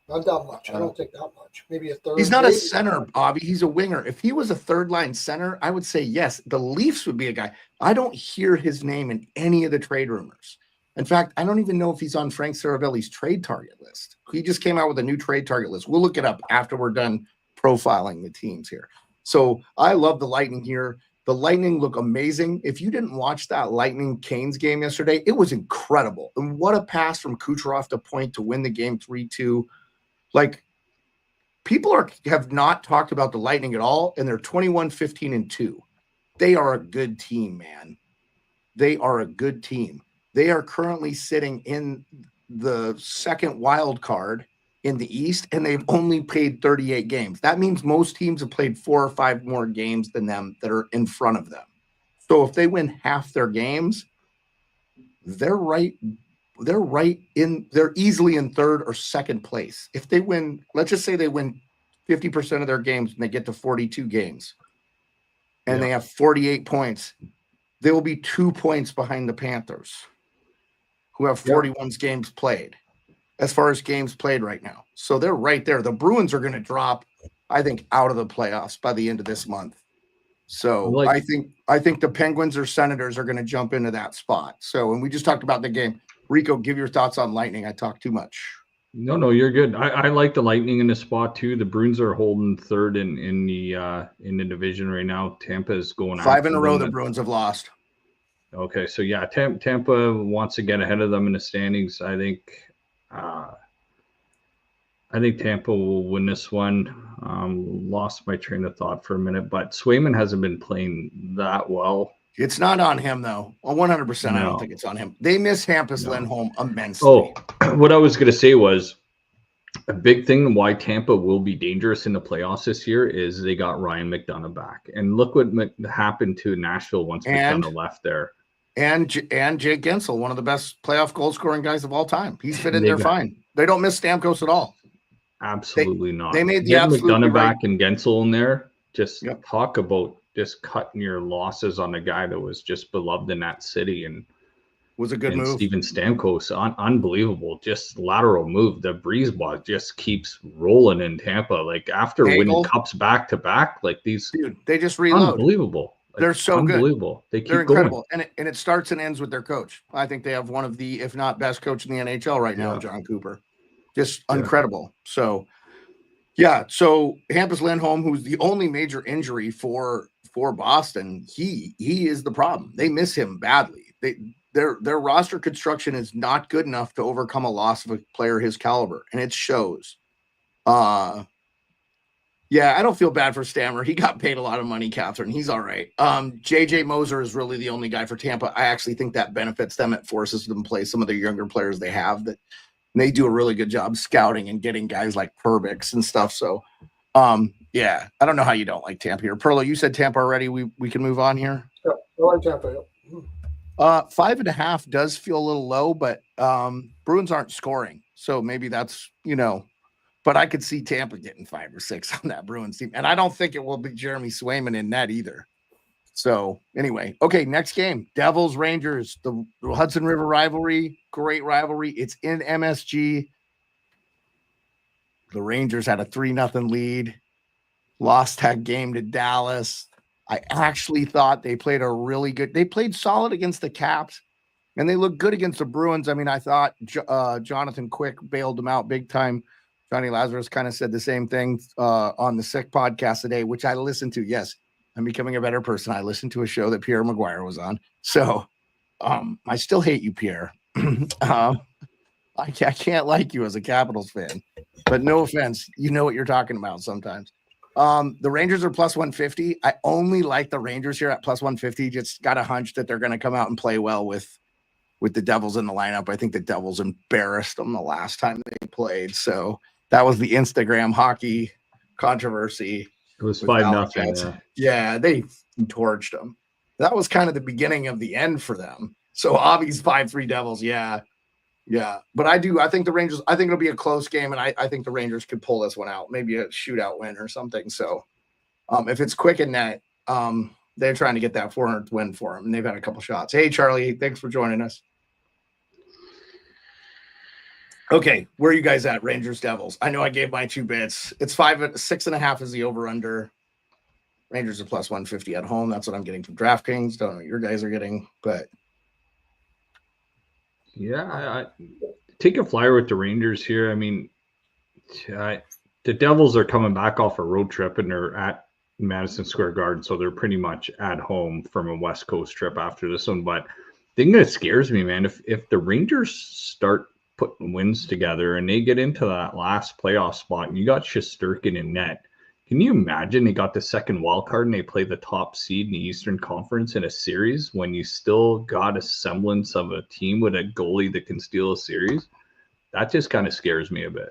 Not that much. I don't think that much. Maybe a third. He's not a center, Bobby. He's a winger. If he was a third-line center, I would say yes. The Leafs would be a guy. I don't hear his name in any of the trade rumors. In fact, I don't even know if he's on Frank Saravelli's trade target list. He just came out with a new trade target list. We'll look it up after we're done profiling the teams here. So I love the Lightning here. The Lightning look amazing. If you didn't watch that Lightning Canes game yesterday, it was incredible. And what a pass from Kucherov to point to win the game 3-2. Like, people have not talked about the Lightning at all, and they're 21-15-2. They are a good team, man. They are a good team. They are currently sitting in the second wild card in the East, and they've only played 38 games. That means most teams have played 4 or 5 more games than them that are in front of them. So if they win half their games, they're easily in third or second place. If they win, let's just say they win 50% of their games and they get to 42 games and they have 48 points, they will be 2 points behind the Panthers, who have 41 games played as far as games played right now. So they're right there. The Bruins are going to drop, I think, out of the playoffs by the end of this month. So I think the Penguins or Senators are going to jump into that spot. So, and we just talked about the game. Rico, give your thoughts on Lightning. I talked too much. No, you're good. I like the Lightning in the spot too. The Bruins are holding third in the division right now. Tampa is going 5 in a row. The Bruins have lost. Okay, so yeah, Tampa wants to get ahead of them in the standings. I think Tampa will win this one. Lost my train of thought for a minute, but Swayman hasn't been playing that well. It's not on him, though. 100%, I don't think it's on him. They miss Hampus Lindholm immensely. Oh, what I was going to say was a big thing why Tampa will be dangerous in the playoffs this year is they got Ryan McDonough back. And look what happened to Nashville once McDonough left there. And Jake Gensel, one of the best playoff goal-scoring guys of all time. He's fit in there fine. They don't miss Stamkos at all. Absolutely not. They made the McDonough back and Gensel in there. Just talk about just cutting your losses on a guy that was just beloved in that city and was a good move. Steven Stamkos, unbelievable, just lateral move. The breeze ball just keeps rolling in Tampa. Like after winning cups back to back, like these, dude, they just reload. Unbelievable. Like, they're so unbelievable. Good. They're incredible, and it starts and ends with their coach. I think they have one of the, if not best coach in the NHL right now, John Cooper. Just incredible. So, so Hampus Lindholm, who's the only major injury for Boston, he is the problem. They miss him badly. Their roster construction is not good enough to overcome a loss of a player his caliber, and it shows. I don't feel bad for Stammer. He got paid a lot of money, Catherine. He's all right. JJ Moser is really the only guy for Tampa. I actually think that benefits them. It forces them to play some of the younger players they have that they do a really good job scouting and getting guys like Perbix and stuff. So, I don't know how you don't like Tampa here. Pearlo, you said Tampa already. We can move on here. Yeah, I like Tampa. 5.5 does feel a little low, but Bruins aren't scoring. So maybe that's, but I could see Tampa getting 5 or 6 on that Bruins team. And I don't think it will be Jeremy Swayman in net either. So anyway, okay, next game, Devils, Rangers, the Hudson River rivalry, great rivalry. It's in MSG. The Rangers had a 3-0 lead, lost that game to Dallas. I actually thought they played they played solid against the Caps, and they looked good against the Bruins. I mean, I thought Jonathan Quick bailed them out big time. Johnny Lazarus kind of said the same thing on the Sick podcast today, which I listened to. Yes, I'm becoming a better person. I listened to a show that Pierre Maguire was on. So I still hate you, Pierre. I can't like you as a Capitals fan, but no offense. You know what you're talking about sometimes. The Rangers are plus 150. I only like the Rangers here at plus 150. Just got a hunch that they're going to come out and play well with the Devils in the lineup. I think the Devils embarrassed them the last time they played. So that was the Instagram hockey controversy. It was 5-0. Yeah, they torched them. That was kind of the beginning of the end for them. So Avi's 5-3 Devils. Yeah. But I think the Rangers, I think it'll be a close game, and I think the Rangers could pull this one out, maybe a shootout win or something. So if it's quick in net, they're trying to get that 400th win for them, and they've had a couple shots. Hey, Charlie, thanks for joining us. Okay, where are you guys at? Rangers, Devils. I know I gave my 2 bits. It's 6.5 is the over-under. Rangers are plus 150 at home. That's what I'm getting from DraftKings. Don't know what your guys are getting, but I take a flyer with the Rangers here. I mean, the Devils are coming back off a road trip and they're at Madison Square Garden, so they're pretty much at home from a West Coast trip after this one. But the thing that scares me, man, if the Rangers start putting wins together and they get into that last playoff spot and you got Shesterkin in net, can you imagine they got the second wild card and they play the top seed in the Eastern Conference in a series when you still got a semblance of a team with a goalie that can steal a series? that just kind of scares me a bit.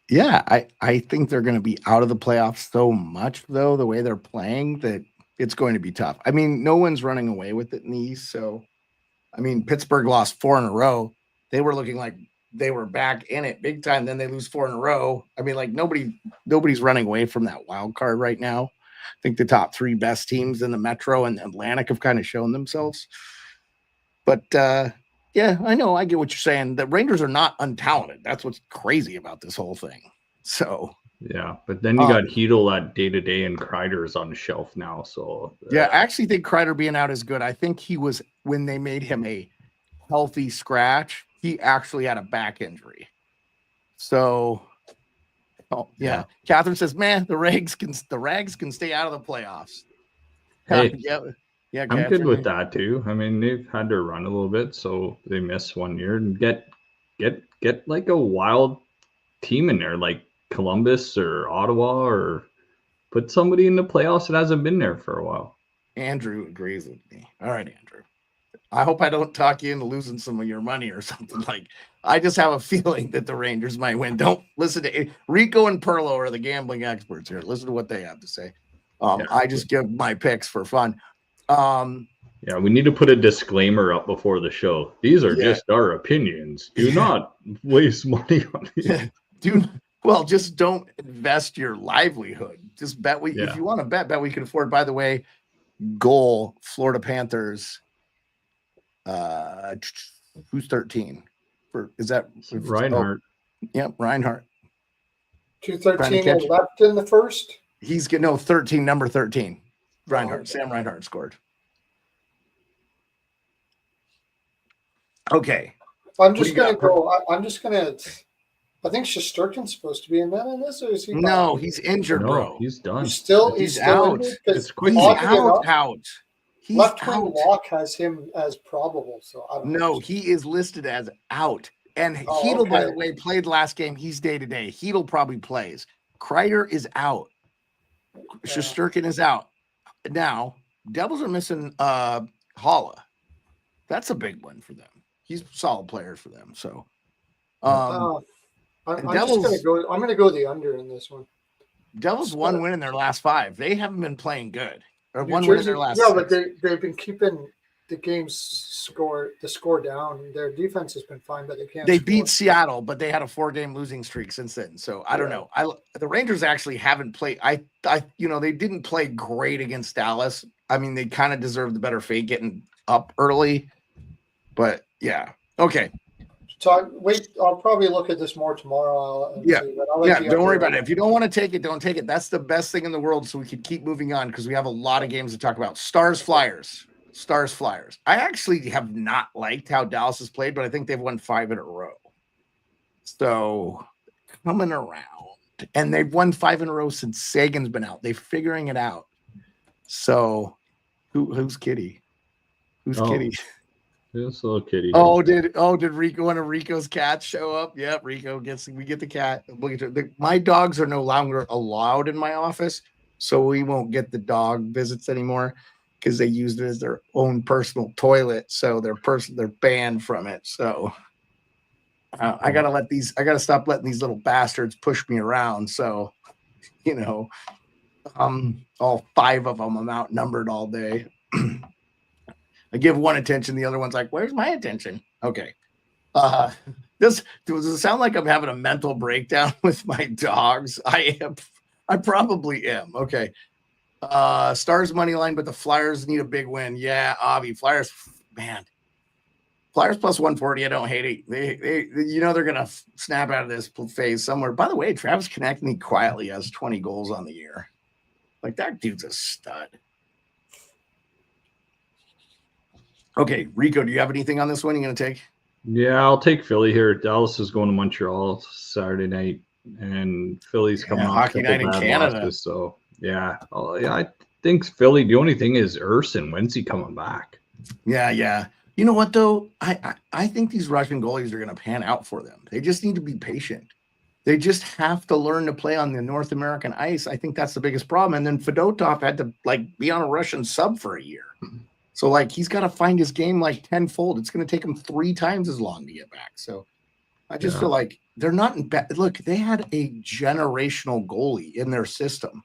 Yeah, I think they're going to be out of the playoffs so much, though, the way they're playing, that it's going to be tough. I mean, no one's running away with it in the East. So, I mean, Pittsburgh lost 4 in a row. They were looking like they were back in it big time. Then they lose 4 in a row. I mean, like nobody's running away from that wild card right now. I think the top 3 best teams in the Metro and Atlantic have kind of shown themselves. But yeah, I know. I get what you're saying. The Rangers are not untalented. That's what's crazy about this whole thing. So yeah, but then you got Hedel at day-to-day, and Kreider's on the shelf now. So yeah, I actually think Kreider being out is good. I think he was, when they made him a healthy scratch, he actually had a back injury. So, yeah. Catherine says, "Man, the Rags can stay out of the playoffs." Hey, yeah, I'm good with that too. I mean, they've had to run a little bit, so they miss 1 year and get like a wild team in there, like Columbus or Ottawa, or put somebody in the playoffs that hasn't been there for a while. Andrew agrees with me. All right, Andrew. I hope I don't talk you into losing some of your money or something. Like, I just have a feeling that the Rangers might win. Don't listen to Rico and Pearlo are the gambling experts here. Listen to what they have to say. I just give my picks for fun. Yeah, we need to put a disclaimer up before the show. These are just our opinions. Do not waste money on these. Just don't invest your livelihood. Just bet if you want to bet we can afford. By the way, goal Florida Panthers. Who's 13? Is that Reinhardt? Yep, Reinhardt. 2:13 left in the first. He's getting 13, number 13. Reinhardt, Sam Reinhardt scored. Okay. I'm just gonna go. I think Shesterkin's supposed to be in that in this, or is he? No, he's injured, bro. He's done. He's out. It's quick. He's out. He's left wing out. lock has him as probable, so I don't know. No, he is listed as out. And Hedel, by the way, played last game. He's day-to-day. Hedel probably plays. Kreider is out. Shesterkin is out. Now, Devils are missing Holla. That's a big one for them. He's a solid player for them. So, I'm just gonna go the under in this one. Devils one win in their last 5. They haven't been playing good. Or one win in their last. Yeah, but they've been keeping the score down. Their defense has been fine, but they can't. They beat Seattle, but they had a 4-game losing streak since then. So I don't know. The Rangers actually haven't played. They didn't play great against Dallas. I mean, they kind of deserved the better fate getting up early. But yeah, okay. I'll probably look at this more tomorrow. Don't worry about it. If you don't want to take it, don't take it. That's the best thing in the world. So we could keep moving on because we have a lot of games to talk about. Stars Flyers. I actually have not liked how Dallas has played, but I think they've won 5 in a row. So coming around, and they've won 5 in a row since Sagan's been out. They're figuring it out. So who's Kitty? Who's Kitty? This little kitty. Did Rico, one of Rico's cats show up? Yeah, we get the cat. My dogs are no longer allowed in my office, so we won't get the dog visits anymore because they used it as their own personal toilet. So they're banned from it. So I gotta stop letting these little bastards push me around. So, all 5 of them, I'm outnumbered all day. I give one attention. The other one's like, where's my attention? Okay. Does it sound like I'm having a mental breakdown with my dogs? I am. I probably am. Okay. Stars money line, but the Flyers need a big win. Yeah, Avi. Flyers, man. Flyers plus 140. I don't hate it. They're gonna snap out of this phase somewhere. By the way, Travis Konechny quietly has 20 goals on the year. Like, that dude's a stud. Okay, Rico, do you have anything on this one you're going to take? Yeah, I'll take Philly here. Dallas is going to Montreal Saturday night, and Philly's coming off hockey night in Canada. Losses, so, I think Philly, the only thing is Urson. When's he coming back? Yeah. You know what, though? I think these Russian goalies are going to pan out for them. They just need to be patient. They just have to learn to play on the North American ice. I think that's the biggest problem. And then Fedotov had to, be on a Russian sub for a year. So like he's got to find his game like tenfold. It's going to take him 3 times as long to get back. So I just feel like they're not in bad. Look, they had a generational goalie in their system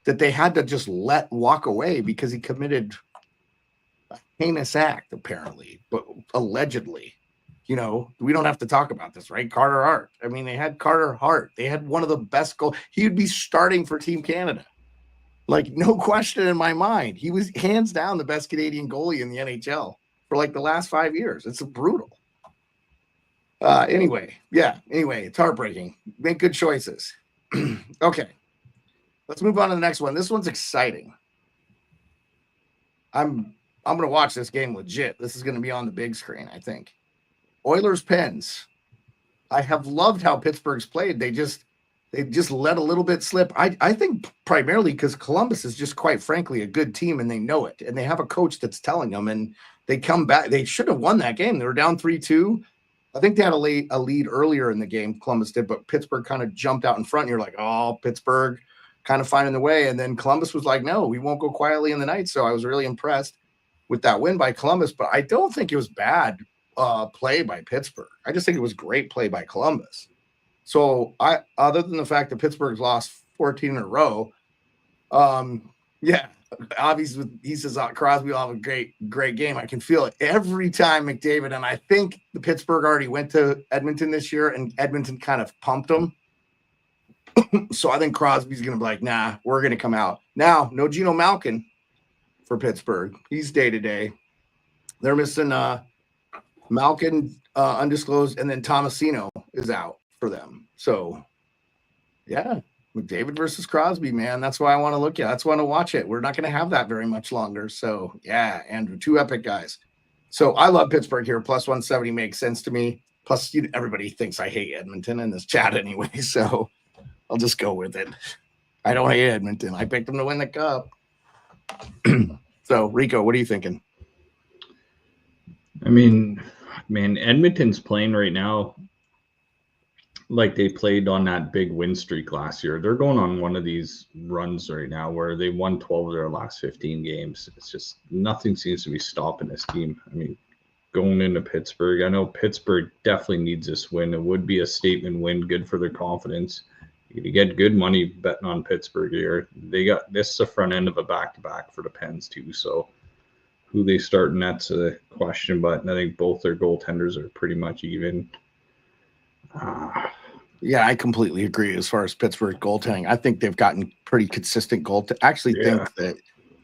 that they had to just let walk away because he committed a heinous act, apparently, but allegedly. You know, we don't have to talk about this, right? Carter Hart. I mean, they had Carter Hart. They had one of the best goals. He would be starting for Team Canada. Like, no question in my mind. He was hands down the best Canadian goalie in the NHL for like the last 5 years. It's brutal. Anyway, it's heartbreaking. Make good choices. Okay. Let's move on to the next one. This one's exciting. I'm going to watch this game legit. This is going to be on the big screen, I think. Oilers Pens. I have loved how Pittsburgh's played. They just let a little bit slip. I think primarily because Columbus is just quite frankly a good team and they know it. And they have a coach that's telling them and they come back. They should have won that game. They were down 3-2. I think they had a lead earlier in the game, Columbus did, but Pittsburgh kind of jumped out in front. And you're like, oh, Pittsburgh kind of finding the way. And then Columbus was like, no, we won't go quietly in the night. So I was really impressed with that win by Columbus, but I don't think it was bad play by Pittsburgh. I just think it was great play by Columbus. So other than the fact that Pittsburgh's lost 14 in a row, obviously he says Crosby will have a great game. I can feel it every time McDavid, and I think the Pittsburgh already went to Edmonton this year, and Edmonton kind of pumped them. So I think Crosby's going to be like, nah, we're going to come out. Now, no Geno Malkin for Pittsburgh. He's day-to-day. They're missing Malkin, undisclosed, and then Tomasino is out for them. So, yeah, McDavid versus Crosby, man. That's why I want to look at. That's why I want to watch it. We're not going to have that very much longer. So, yeah, Andrew, 2 epic guys. So I love Pittsburgh here. Plus 170 makes sense to me. Plus, everybody thinks I hate Edmonton in this chat anyway. So I'll just go with it. I don't hate Edmonton. I picked them to win the cup. So, Rico, what are you thinking? I mean, man, Edmonton's playing right now like they played on that big win streak last year. They're going on one of these runs right now where they won 12 of their last 15 games. It's just nothing seems to be stopping this team. I mean, going into Pittsburgh, I know Pittsburgh definitely needs this win. It would be a statement win, good for their confidence. You get good money betting on Pittsburgh here. They got this the front end of a back-to-back for the Pens too. So who they starting, that's a question. But I think both their goaltenders are pretty much even. Yeah, I completely agree. As far as Pittsburgh goaltending, I think they've gotten pretty consistent goal. I actually think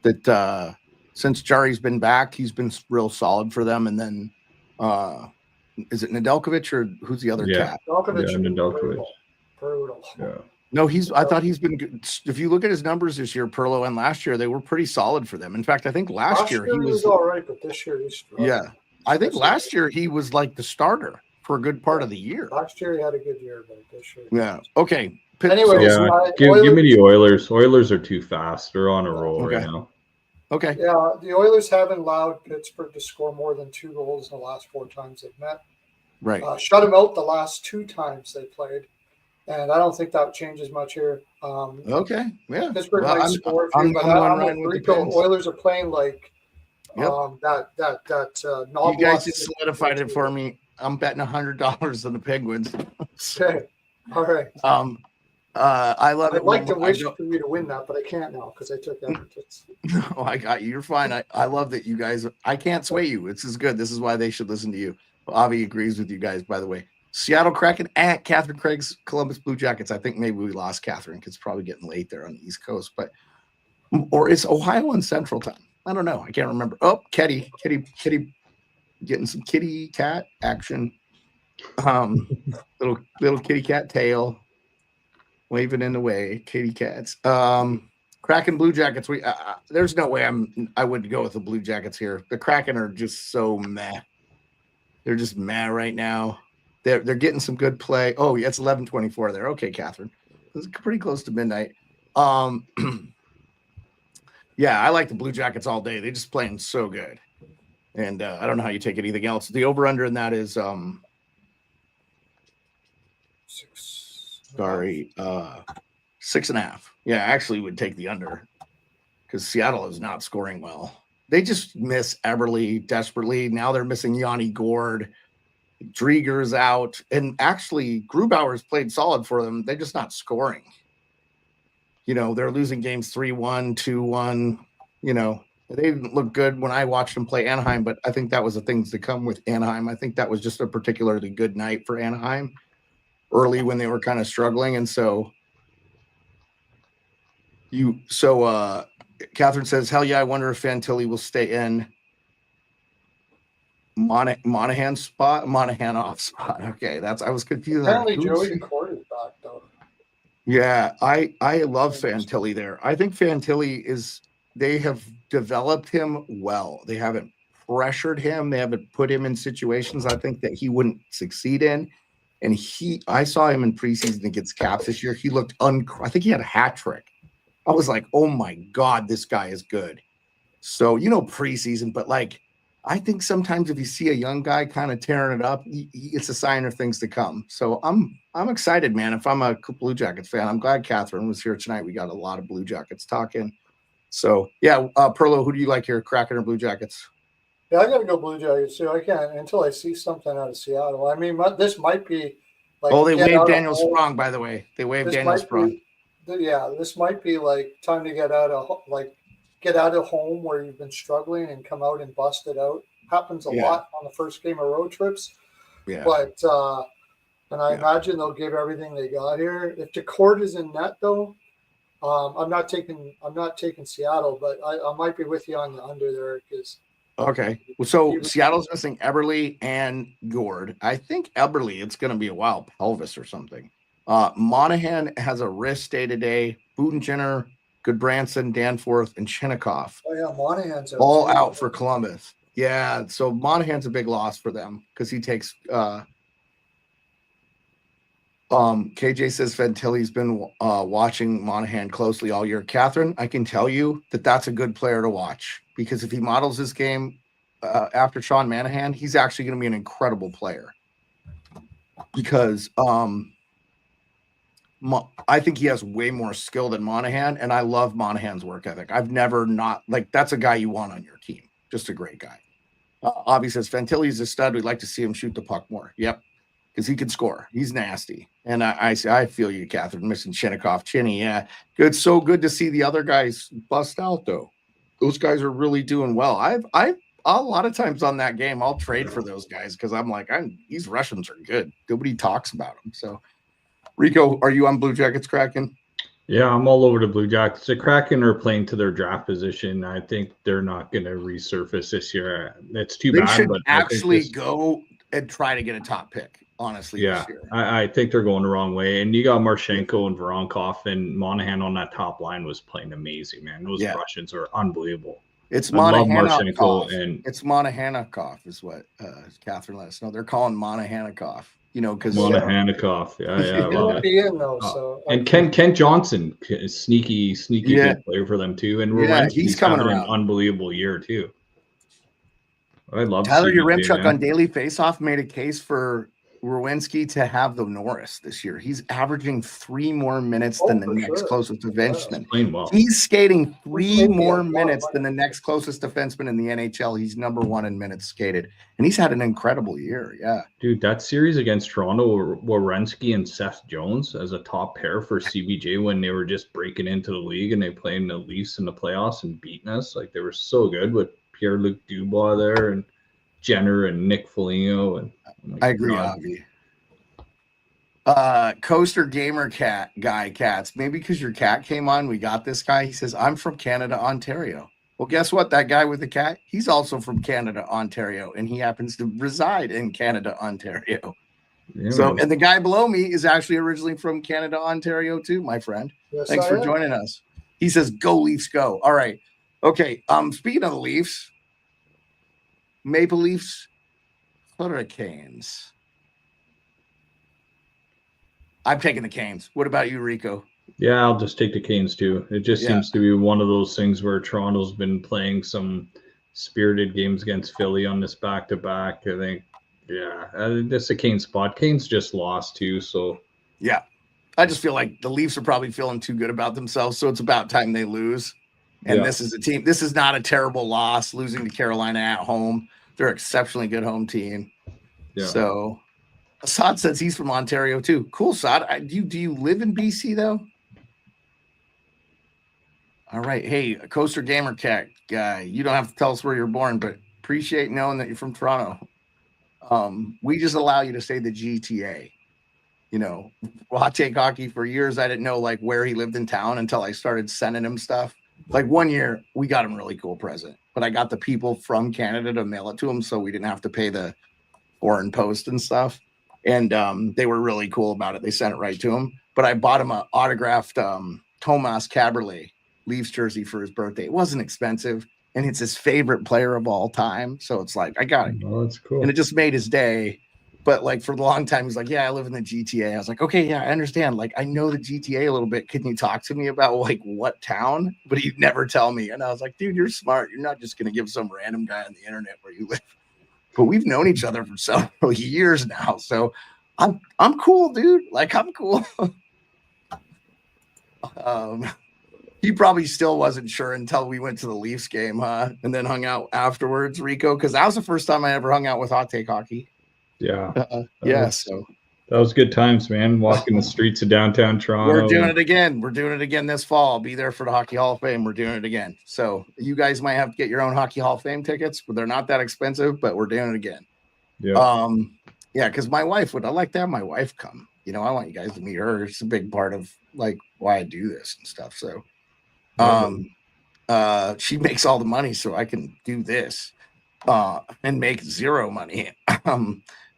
that since Jari's been back, he's been real solid for them. And then is it Nedeljkovic or who's the other cat? Nedeljkovic. Brutal. Yeah. No, I thought he's been good. If you look at his numbers this year, Pearlo, and last year, they were pretty solid for them. In fact, I think last year he was all right, but this year he's struggling. Yeah. I think last year he was like the starter for a good part of the year. Last year he had a good year, but this year. Yeah. Okay. Anyway, give me the Oilers. Oilers are too fast. They're on a roll right now. Okay. Yeah, the Oilers haven't allowed Pittsburgh to score more than 2 goals in the last 4 times they've met. Right. Shut them out the last 2 times they played. And I don't think that changes much here. Okay. Yeah. Pittsburgh might score a few, but I'm Rico. Oilers are playing like that you guys just solidified it for me. I'm betting $100 on the Penguins. Okay. All right. I love it. I'd like to wish for you to win that, but I can't now because I took Edmonton. No, I got you. You're fine. I love that you guys. I can't sway you. This is good. This is why they should listen to you. Avi agrees with you guys, by the way. Seattle Kraken at Catherine Craig's Columbus Blue Jackets. I think maybe we lost Catherine because it's probably getting late there on the East Coast, or is Ohio in Central Time? I don't know. I can't remember. Oh, kitty, getting some kitty cat action. Little kitty cat tail waving in the way. Kitty cats. Kraken Blue Jackets. There's no way I would go with the Blue Jackets here. The Kraken are just so meh. They're just meh right now. They're getting some good play. Oh, yeah, it's 11:24 there. Okay, Catherine. It's pretty close to midnight. Yeah, I like the Blue Jackets all day. They're just playing so good. And I don't know how you take anything else. The over-under in that is 6.5. Yeah, I actually would take the under because Seattle is not scoring well. they just miss Eberle desperately. Now they're missing Yanni Gord. Drieger's out. And actually, Grubauer's played solid for them. They're just not scoring. They're losing games 3-1, 2-1. They didn't look good when I watched them play Anaheim, but I think that was the things to come with Anaheim. I think that was just a particularly good night for Anaheim early when they were kind of struggling. And so Catherine says, hell yeah, I wonder if Fantilli will stay in Monahan off spot. Okay, I was confused. Apparently Joey Daccord is back though. Yeah, I love Fantilli there. I think Fantilli they have developed him well. They haven't pressured him. They haven't put him in situations I think that he wouldn't succeed in. And I saw him in preseason against Caps this year. He looked I think he had a hat trick. I was like, oh my God, this guy is good. So, preseason, but I think sometimes if you see a young guy kind of tearing it up, it's a sign of things to come. So I'm excited, man. If I'm a Blue Jackets fan, I'm glad Catherine was here tonight. We got a lot of Blue Jackets talking. So yeah, Pearlo, who do you like here, Kraken or Blue Jackets? Yeah, I got to go Blue Jackets too. I can't until I see something out of Seattle. I mean, this might be they waived Daniel Sprong, by the way. They waived Daniel Sprong. This might be time to get out of home where you've been struggling and come out and bust it out. Happens a lot on the first game of road trips. Yeah. But and I imagine they'll give everything they got here. If Daccord is in net though, I'm not taking Seattle, but I might be with you on the under there because. Okay. So Seattle's missing Eberle and Gord. I think Eberle, it's going to be a wild pelvis or something. Monahan has a wrist day-to-day. Budenjenner, Goodbranson, Danforth, and Chinnikov. Oh, yeah, Monahan's all out for Columbus. Yeah, so Monahan's a big loss for them because he takes KJ says Fantilli's been watching Monahan closely all year. Catherine, I can tell you that's a good player to watch because if he models his game after Sean Monahan, he's actually going to be an incredible player because I think he has way more skill than Monahan, and I love Monahan's work ethic. I've never that's a guy you want on your team. Just a great guy. Avi says Fantilli's a stud. We'd like to see him shoot the puck more. Yep. Because he can score. He's nasty. And I feel you, Catherine, missing Chinnikov. Chinny, yeah. Good. So good to see the other guys bust out, though. Those guys are really doing well. I a lot of times on that game, I'll trade for those guys because I'm like, these Russians are good. Nobody talks about them. So, Rico, are you on Blue Jackets Kraken? Yeah, I'm all over the Blue Jackets. The Kraken are playing to their draft position. I think they're not going to resurface this year. It's too bad. They should actually go and try to get a top pick. Honestly, yeah, I think they're going the wrong way. And you got Marchenko and Voronkov, and Monahan on that top line was playing amazing, man. Those Russians are unbelievable. It's Monahanikoff. And it's Monahanikoff is what Catherine let us know. They're calling Monahanikoff, because Monahanikoff. Yeah. Well, be in though, so. And Kent Johnson is sneaky good player for them too. And he's coming around. An unbelievable year too. I love Tyler Yaremchuk on Daily Faceoff made a case for Werenski to have the Norris this year. He's averaging 3 more minutes than the next closest defenseman. He's skating 3 more minutes than the next closest defenseman in the NHL. He's number 1 in minutes skated, and he's had an incredible year. Yeah, dude, that series against Toronto, Werenski and Seth Jones as a top pair for CBJ when they were just breaking into the league and they played in the Leafs in the playoffs and beating us. Like they were so good with Pierre-Luc Dubois there and Jenner and Nick Foligno and. I agree, Avi. Coaster Gamer Cat guy, Cats. Maybe because your cat came on, we got this guy. He says, I'm from Canada, Ontario. Well, guess what? That guy with the cat, he's also from Canada, Ontario, and he happens to reside in Canada, Ontario. Yeah, and the guy below me is actually originally from Canada, Ontario, too, my friend. Yes, thanks for joining us. He says, go Leafs, go. All right. Okay. Speaking of the Leafs, Maple Leafs, Hurricanes. I'm taking the Canes. What about you, Rico? Yeah, I'll just take the Canes too. It just seems to be one of those things where Toronto's been playing some spirited games against Philly on this back-to-back. I think, that's a Canes spot. Canes just lost too, so. Yeah. I just feel like the Leafs are probably feeling too good about themselves, so it's about time they lose. And this is a team. This is not a terrible loss, losing to Carolina at home. They're an exceptionally good home team. Yeah. So Assad says he's from Ontario too. Cool, Assad. Do you live in BC though? All right. Hey, Coaster Gamer Cat guy, you don't have to tell us where you're born, but appreciate knowing that you're from Toronto. We just allow you to say the GTA. You know, Hot Take Hockey, for years I didn't know like where he lived in town until I started sending him stuff. Like one year we got him a really cool present, but I got the people from Canada to mail it to him so we didn't have to pay the foreign post and stuff. And they were really cool about it. They sent it right to him. But I bought him an autographed Thomas Caberlet Leafs jersey for his birthday. It wasn't expensive, and it's his favorite player of all time. So it's like, I got it. Oh, that's cool. And it just made his day. But like for a long time, he's like, yeah, I live in the GTA. I was like, okay, yeah, I understand. Like, I know the GTA a little bit. Can you talk to me about like what town? But he'd never tell me. And I was like, dude, you're smart. You're not just going to give some random guy on the internet where you live. But we've known each other for several years now. So I'm cool, dude. Like, I'm cool. He probably still wasn't sure until we went to the Leafs game, huh? And then hung out afterwards, Rico, because that was the first time I ever hung out with Hot Take Hockey. Yeah. So that was good times, man. Walking the streets of downtown Toronto. We're doing it again. We're doing it again this fall. I'll be there for the Hockey Hall of Fame. We're doing it again. So you guys might have to get your own Hockey Hall of Fame tickets, but they're not that expensive, but we're doing it again. Yeah. Yeah, because I like to have my wife come. You know, I want you guys to meet her. It's a big part of like why I do this and stuff. So she makes all the money so I can do this and make zero money.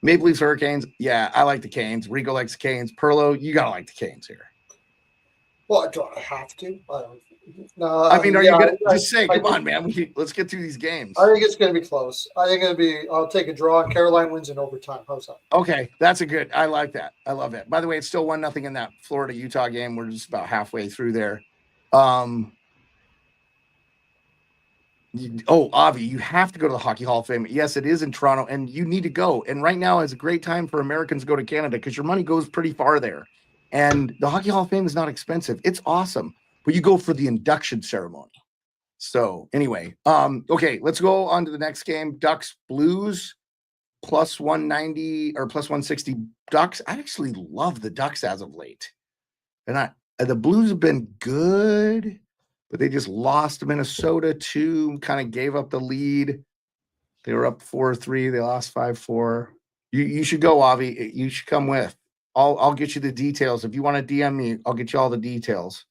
Maple Leafs Hurricanes. Yeah, I like the Canes. Rico likes the Canes. Perlo, you gotta like the Canes here. Well, do I have to? No. I mean, are you gonna just say, come on, man? Let's get through these games. I think it's gonna be close. I think I'll take a draw and Caroline wins in overtime. How's that? Okay, that's a good. I like that. I love it. By the way, it's still 1-0 in that Florida-Utah game. We're just about halfway through there. Avi, you have to go to the Hockey Hall of Fame. Yes, it is in Toronto, and you need to go. And right now is a great time for Americans to go to Canada because your money goes pretty far there. And the Hockey Hall of Fame is not expensive. It's awesome. But you go for the induction ceremony. So anyway, okay, let's go on to the next game. Ducks Blues plus 190 or plus 160 Ducks. I actually love the Ducks as of late. And the Blues have been good, but they just lost to Minnesota too, kind of gave up the lead. They were up 4-3. They lost 5-4. You should go, Avi. You should come with. I'll get you the details. If you want to DM me, I'll get you all the details.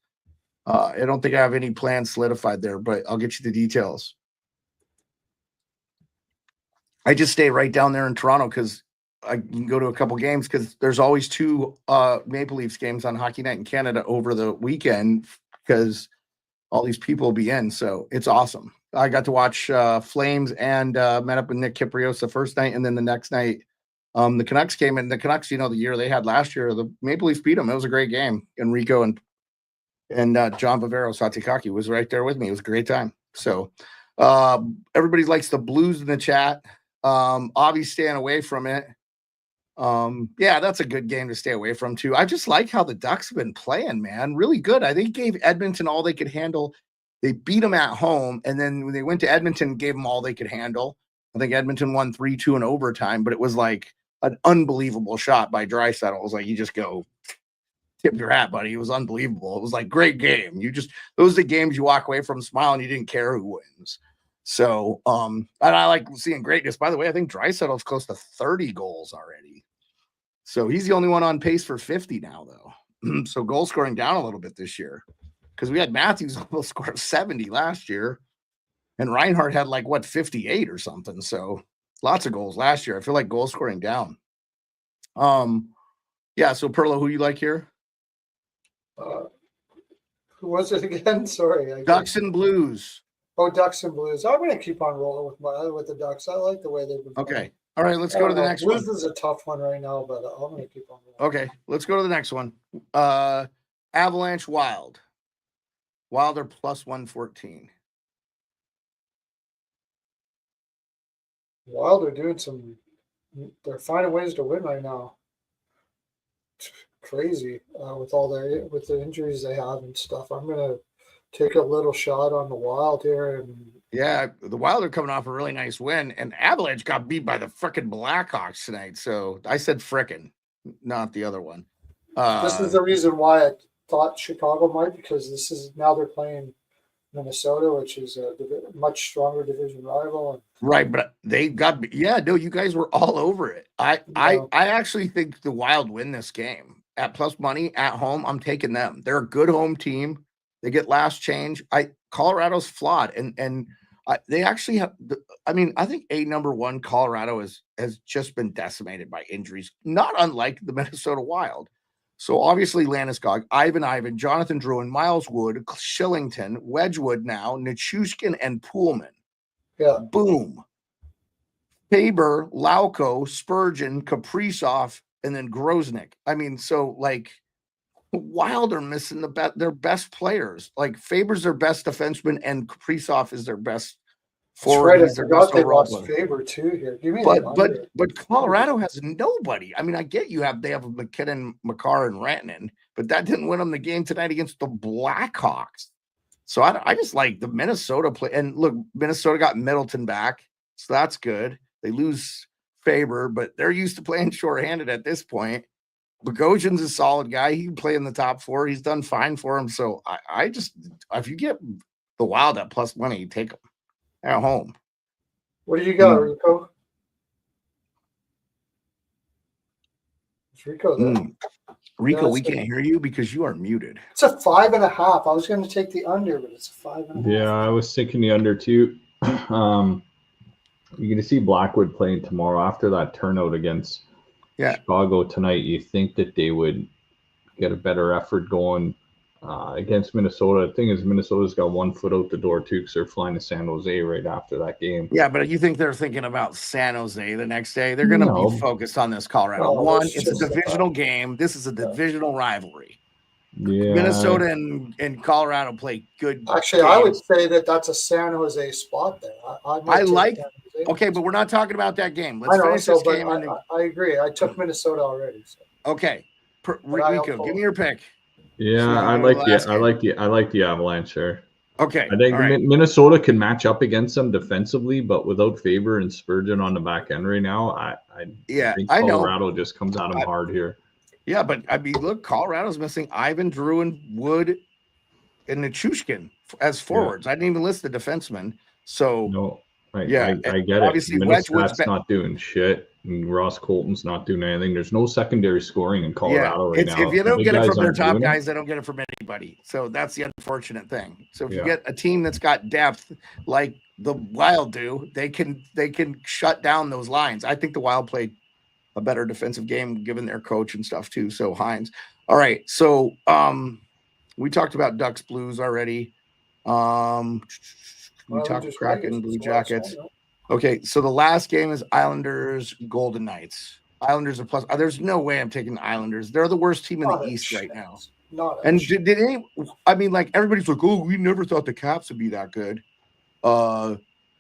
I don't think I have any plans solidified there, but I'll get you the details. I just stay right down there in Toronto because I can go to a couple games because there's always two Maple Leafs games on Hockey Night in Canada over the weekend because all these people will be in. So it's awesome. I got to watch Flames and met up with Nick Kiprios the first night. And then the next night, the Canucks came in. The Canucks, the year they had last year, the Maple Leafs beat them. It was a great game. Enrico and John Bavero Satikaki was right there with me. It was a great time. So everybody likes the Blues in the chat. Avi's staying away from it. Yeah, that's a good game to stay away from too. I just like how the Ducks have been playing, man. Really good. I think gave Edmonton all they could handle. They beat them at home, and then when they went to Edmonton, gave them all they could handle. I think Edmonton won 3-2 in overtime, but it was like an unbelievable shot by Draisaitl. It was like you just go tip your hat, buddy. It was unbelievable. It was like great game. Those are the games you walk away from smiling. You didn't care who wins. So, and I like seeing greatness. By the way, I think Draisaitl's close to 30 goals already. So he's the only one on pace for 50 now, though. So goal scoring down a little bit this year because we had Matthews almost scored 70 last year, and Reinhardt had 58 or something. So lots of goals last year. I feel like goal scoring down. Yeah. So Perlo, who you like here? Who was it again? Sorry. Ducks and Blues. Oh, Ducks and Blues. I'm going to keep on rolling with the Ducks. I like the way they've been playing. Okay. All right. Let's go to the next one. Blues is a tough one right now, but I'm going to keep on rolling. Okay. Let's go to the next one. Avalanche Wild. Wild are plus 114. Wild are doing they're finding ways to win right now. It's crazy with the injuries they have and stuff. I'm gonna take a little shot on the Wild here. And Yeah, the Wild are coming off a really nice win, and Avalanche got beat by the frickin' Blackhawks tonight. So I said frickin', not the other one. this is the reason why I thought Chicago might, because this is now they're playing Minnesota, which is a much stronger division rival. And, right, but they got you guys were all over it. I actually think the Wild win this game at plus money at home. I'm taking them. They're a good home team. They get last change. Colorado's flawed, and they actually have. I think number one, Colorado has just been decimated by injuries, not unlike the Minnesota Wild. So obviously Landeskog, Ivan, Jonathan Drouin, Miles Wood, Shillington, Wedgwood now, Nichushkin, and Poolman. Yeah. Boom. Faber, Lauko, Spurgeon, Kaprizov, and then Groznik. Wild are missing their best players. Like Faber's their best defenseman, and Kaprizov is their best forward. That's right. I forgot they lost Faber too here. Give me but Colorado has nobody. I mean, I get they have McKinnon, Makar, and Rantanen, but that didn't win them the game tonight against the Blackhawks. So I just like the Minnesota play. And look, Minnesota got Middleton back, so that's good. They lose Faber, but they're used to playing shorthanded at this point. Bogosian's a solid guy. He can play in the top four. He's done fine for him. So I just, if you get the Wild at plus money, you take them at home. What do you got, Rico? Is Rico there? Rico, we can't hear you because you are muted. It's a 5.5. I was going to take the under, but it's a 5.5. Yeah, I was thinking the under too. You're going to see Blackwood playing tomorrow after that turnout against Chicago tonight. You think that they would get a better effort going against Minnesota? The thing is, Minnesota's got 1 foot out the door too, because they're flying to San Jose right after that game. Yeah, but you think they're thinking about San Jose the next day? They're going to be focused on this Colorado. It's a divisional game. This is a divisional rivalry. Yeah. Minnesota and Colorado play good. Actually, games. I would say that's a San Jose spot there. Okay, but we're not talking about that game. Let's finish this game. I agree. I took Minnesota already. So. Okay, Rico, give me your pick. Yeah, I like the Avalanche here. Okay, I think Minnesota can match up against them defensively, but without Faber and Spurgeon on the back end right now, I think Colorado just comes at them hard here. Yeah, but I mean, look, Colorado's missing Ivan, Drouin, Wood, and Nichushkin as forwards. I didn't even list the defensemen. So no, I get it. Obviously, Minnesota's not doing shit, and Ross Colton's not doing anything. There's no secondary scoring in Colorado right now. If you don't get it from their top guys, they don't get it from anybody. So that's the unfortunate thing. So if you get a team that's got depth like the Wild do, they can shut down those lines. I think the Wild played a better defensive game given their coach and stuff too. So Hines. All right. So we talked about Ducks Blues already. We talked Kraken, Blue Jackets. Okay, so the last game is Islanders Golden Knights. Islanders are plus. There's no way I'm taking the Islanders. They're the worst team in the East right now. Did any? I mean, like everybody's like, oh, we never thought the Caps would be that good.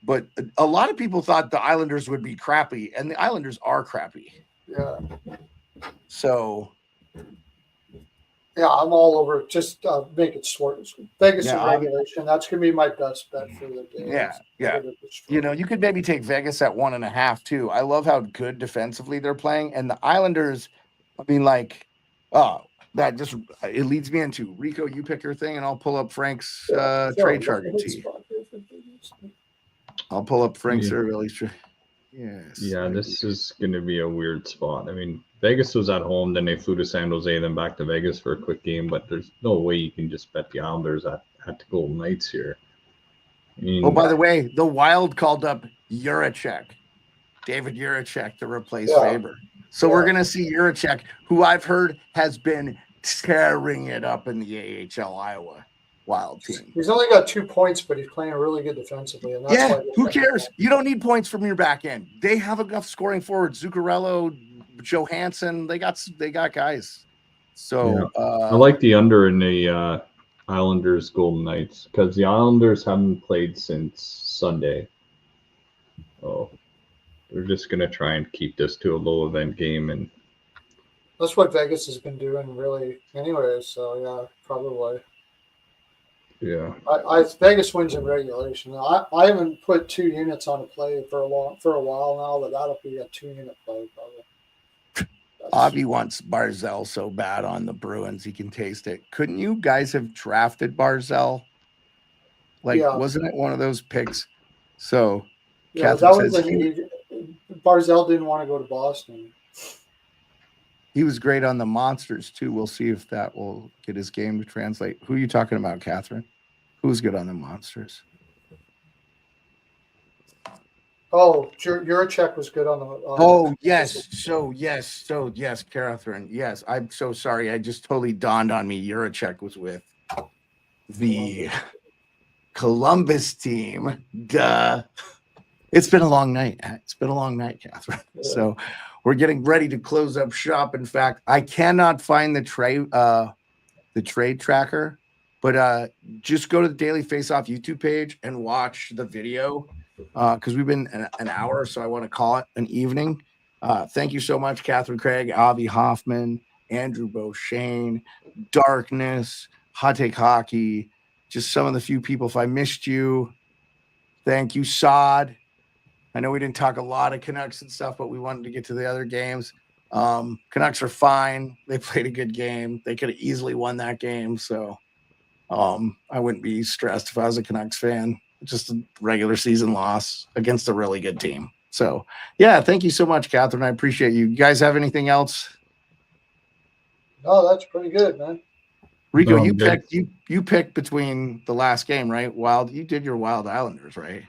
But a lot of people thought the Islanders would be crappy, and the Islanders are crappy. Yeah. So. Yeah, I'm all over. Just make it short. Vegas in regulation. That's going to be my best bet for the day. Yeah. You could maybe take Vegas at 1.5 too. I love how good defensively they're playing, and the Islanders. I mean, that just it leads me into Rico. You pick your thing, and I'll pull up Frank's trade target tee. I'll pull up Frank's Cervelli's trade. Yes. Yeah, this is going to be a weird spot. I mean, Vegas was at home, then they flew to San Jose, then back to Vegas for a quick game. But there's no way you can just bet the Islanders at the Golden Knights here. I mean, by the way, the Wild called up David Juracek to replace Faber. So we're going to see Juracek, who I've heard has been tearing it up in the AHL Iowa Wild team. He's only got 2 points, but he's playing really good defensively. And that's why who cares? You don't need points from your back end. They have enough scoring forwards. Zuccarello, Johansson, they got guys. So I like the under in the Islanders Golden Knights because the Islanders haven't played since Sunday. Oh, they're just gonna try and keep this to a low event game, and that's what Vegas has been doing really anyway. So yeah, probably. Yeah. Vegas wins in regulation. I haven't put 2 units on a play for a while now, but that'll be a 2-unit play probably. Avi wants Barzell so bad on the Bruins, he can taste it. Couldn't you guys have drafted Barzell? Like, wasn't it one of those picks? So, yeah, Catherine that was says Barzell didn't want to go to Boston. he was great on the Monsters too. We'll see if that will get his game to translate. Who are you talking about, Catherine? Who's good on the Monsters? Oh, Juracek was good on the. Yes. So yes, Catherine. Yes, I'm so sorry. I just totally dawned on me. Juracek was with the Columbus team. Duh. It's been a long night. Catherine. Yeah. So we're getting ready to close up shop. In fact, I cannot find the trade tracker, but just go to the Daily Faceoff YouTube page and watch the video because we've been an hour, so I want to call it an evening. Thank you so much, Catherine Craig, Avi Hoffman, Andrew Beauchene, Darkness, Hot Take Hockey, just some of the few people. If I missed you, thank you, Sod. I know we didn't talk a lot of Canucks and stuff, but we wanted to get to the other games. Canucks are fine. They played a good game. They could have easily won that game. So I wouldn't be stressed if I was a Canucks fan. Just a regular season loss against a really good team. So, yeah, thank you so much, Catherine. I appreciate you. You guys have anything else? No, that's pretty good, man. Rico, you picked between the last game, right? You did your Wild Islanders, right?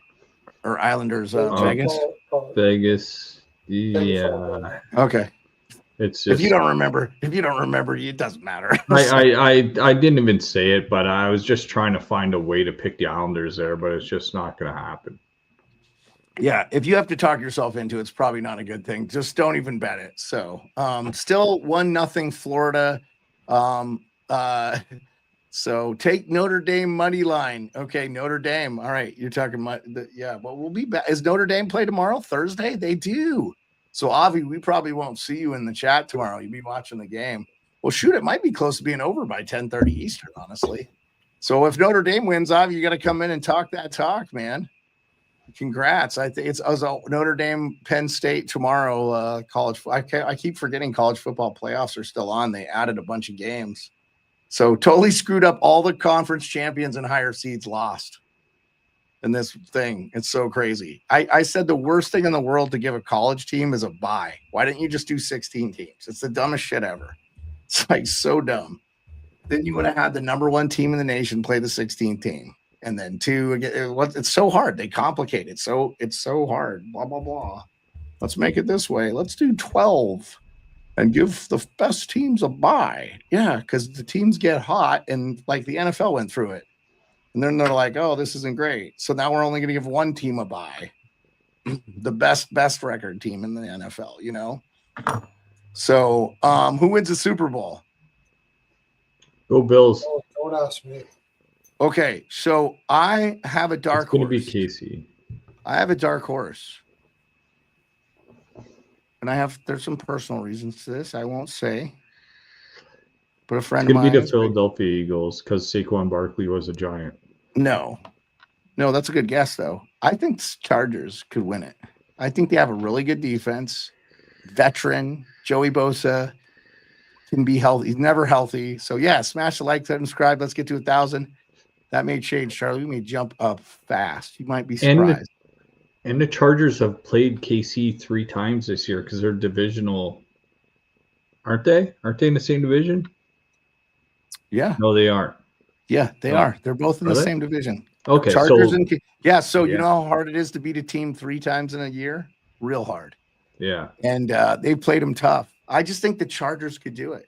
Or Islanders Vegas? Vegas. Yeah. Okay. It's just if you don't remember, it doesn't matter. I didn't even say it, but I was just trying to find a way to pick the Islanders there, but it's just not going to happen. Yeah, if you have to talk yourself into it, it's probably not a good thing. Just don't even bet it. So, still 1-0 Florida. So take Notre Dame money line. Okay, Notre Dame. All right, you're talking yeah, but we'll be back. Is Notre Dame play tomorrow, Thursday? They do. So, Avi, we probably won't see you in the chat tomorrow. You'll be watching the game. Well, shoot, it might be close to being over by 10:30 Eastern, honestly. So if Notre Dame wins, Avi, you got to come in and talk that talk, man. Congrats. I think it's Notre Dame, Penn State tomorrow. College. I keep forgetting college football playoffs are still on. They added a bunch of games. So totally screwed up. All the conference champions and higher seeds lost in this thing. It's so crazy. I said the worst thing in the world to give a college team is a bye. Why didn't you just do 16 teams? It's the dumbest shit ever. It's like so dumb. Then you would have had the number 1 team in the nation play the 16th team. And then 2 again. It's so hard. They complicate it. So it's so hard. Blah, blah, blah. Let's make it this way. Let's do 12 and give the best teams a bye. Yeah, because the teams get hot and like the NFL went through it. And then they're like, oh, this isn't great. So now we're only going to give 1 team a bye. The best record team in the NFL, you know? So who wins the Super Bowl? Go Bills. Oh, don't ask me. Okay, so I have a dark horse. It's going to be Casey. I have a dark horse. And there's some personal reasons to this. I won't say. But a friend of mine. It's going to be the Philadelphia Eagles because Saquon Barkley was a Giant. No, that's a good guess, though. I think Chargers could win it. I think they have a really good defense. Veteran, Joey Bosa can be healthy. He's never healthy. So, yeah, smash the like, subscribe. Let's get to 1,000. That may change, Charlie. We may jump up fast. You might be surprised. And the Chargers have played KC 3 times this year because they're divisional. Aren't they? Aren't they in the same division? Yeah. No, they aren't. Yeah, they are. They're both in the same division. Okay. Chargers you know how hard it is to beat a team 3 times in a year? Real hard. Yeah. And they played them tough. I just think the Chargers could do it.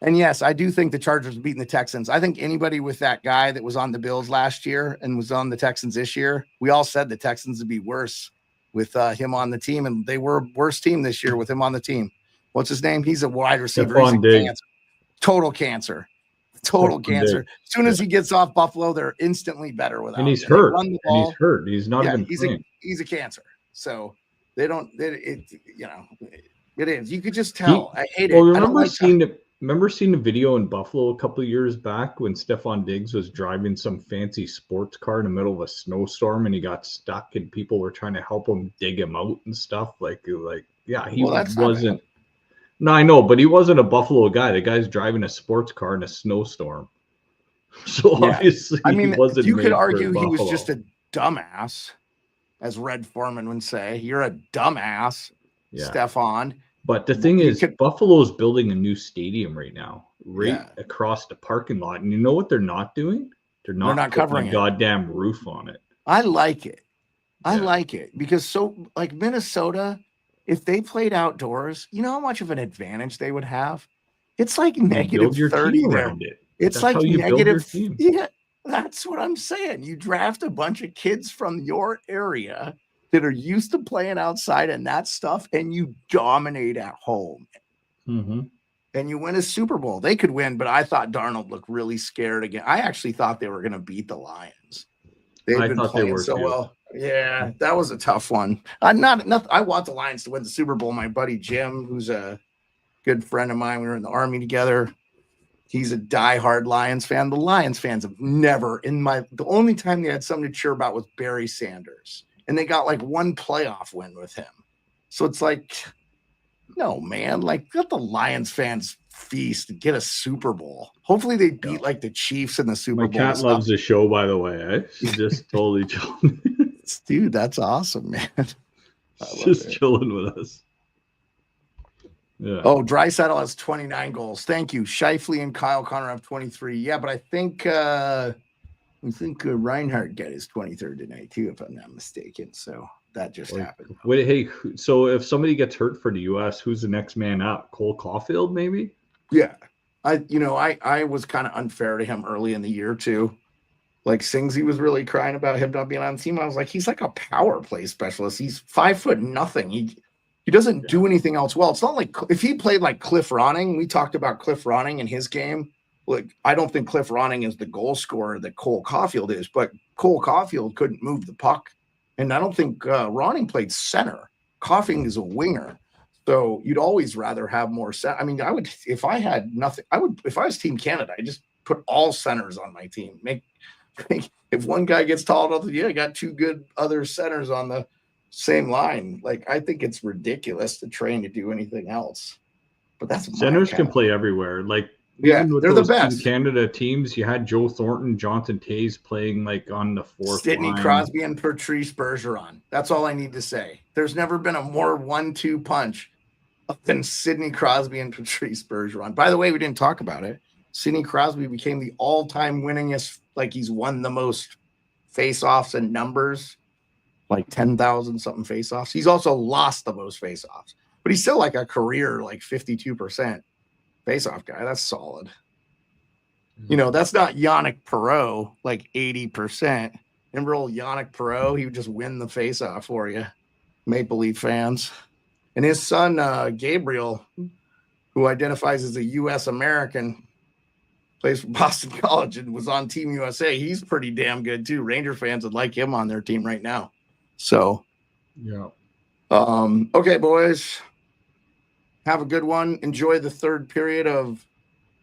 And yes, I do think the Chargers beating the Texans. I think anybody with that guy that was on the Bills last year and was on the Texans this year, we all said the Texans would be worse with him on the team. And they were a worse team this year with him on the team. What's his name? He's a wide receiver. He's a cancer. Total cancer. As soon as he gets off Buffalo, they're instantly better without him. And he's hurt. And he's hurt. He's not even playing. He's a cancer. So they don't. It is. You could just tell. I hate it. Well, remember seeing a video in Buffalo a couple of years back when Stephon Diggs was driving some fancy sports car in the middle of a snowstorm and he got stuck and people were trying to help him dig him out and stuff. Yeah, he wasn't. No, I know, but he wasn't a Buffalo guy. The guy's driving a sports car in a snowstorm. So obviously, he wasn't. You could argue he was just a dumbass, as Red Foreman would say. You're a dumbass, Stephon. But the thing is, Buffalo's building a new stadium right now, across the parking lot. And you know what they're not doing? They're not covering a goddamn roof on it. I like it. I like it because like Minnesota, if they played outdoors, you know how much of an advantage they would have? It's like negative 30 there. It's like negative. Yeah, that's what I'm saying. You draft a bunch of kids from your area that are used to playing outside and that stuff, and you dominate at home. Mm-hmm. And you win a Super Bowl. They could win, but I thought Darnold looked really scared again. I actually thought they were going to beat the Lions. They've been playing so well. Yeah, that was a tough one. I want the Lions to win the Super Bowl. My buddy Jim, who's a good friend of mine, we were in the Army together. He's a diehard Lions fan. The Lions fans have never, the only time they had something to cheer about was Barry Sanders. And they got like one playoff win with him. So it's like, no, man, like let the Lions fans feast and get a Super Bowl. Hopefully they beat like the Chiefs in the Super Bowl. My cat loves the show, by the way. Eh? She's just totally chilling. Dude, that's awesome, man. Just chilling with us. Yeah. Oh, Draisaitl has 29 goals. Thank you. Scheifele and Kyle Connor have 23. Yeah, but I think Reinhardt got his 23rd tonight too, if I'm not mistaken. So that just happened. Wait, hey, so if somebody gets hurt for the U.S., who's the next man up? Cole Caulfield, maybe? Yeah, I was kind of unfair to him early in the year too. Like Singsy was really crying about him not being on the team. I was like, he's like a power play specialist. He's 5'0". He doesn't do anything else well. It's not like if he played like Cliff Ronning. We talked about Cliff Ronning in his game. Like, I don't think Cliff Ronning is the goal scorer that Cole Caulfield is, but Cole Caulfield couldn't move the puck. And I don't think Ronning played center. Caulfield is a winger. So you'd always rather have more center. I mean, if I had nothing, if I was Team Canada, I'd just put all centers on my team. If one guy gets tall enough, I got two good other centers on the same line. Like, I think it's ridiculous to train to do anything else. But that's centers can play everywhere. Like, they're the best. Team Canada teams, you had Joe Thornton, Jonathan Toews playing like on the fourth Sidney line. Crosby and Patrice Bergeron. That's all I need to say. There's never been a more 1-2 punch than Sidney Crosby and Patrice Bergeron. By the way, we didn't talk about it. Sidney Crosby became the all-time winningest. Like, he's won the most face-offs and numbers, like 10,000 something face-offs. He's also lost the most face-offs, but he's still like a career like 52% face-off guy. That's solid. You know, that's not Yannick Perreault, like 80%. Remember old Yannick Perreault? He would just win the face-off for you, Maple Leaf fans. And his son, Gabriel, who identifies as a U.S. American, plays for Boston College and was on Team USA. He's pretty damn good, too. Ranger fans would like him on their team right now. So, yeah. Okay, boys. Have a good one. Enjoy the third period of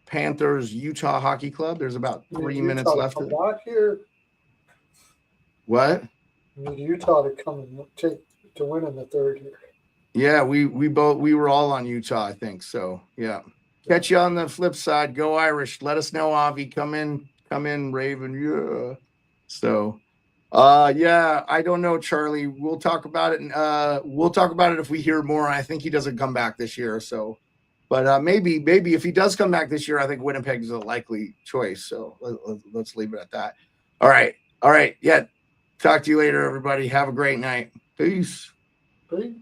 Panthers Utah Hockey Club. There's about 3 minutes left. Back here. What? We need Utah to come and to win in the third here. Yeah, we were all on Utah, I think. So yeah. Catch you on the flip side. Go Irish. Let us know, Avi. Come in, Raven. Yeah. So yeah, I don't know, Charlie. We'll talk about it, and we'll talk about it if we hear more. I think he doesn't come back this year, so. But maybe if he does come back this year, I think Winnipeg is a likely choice. So let's leave it at that. All right. Yeah. Talk to you later, everybody. Have a great night. Peace. Peace.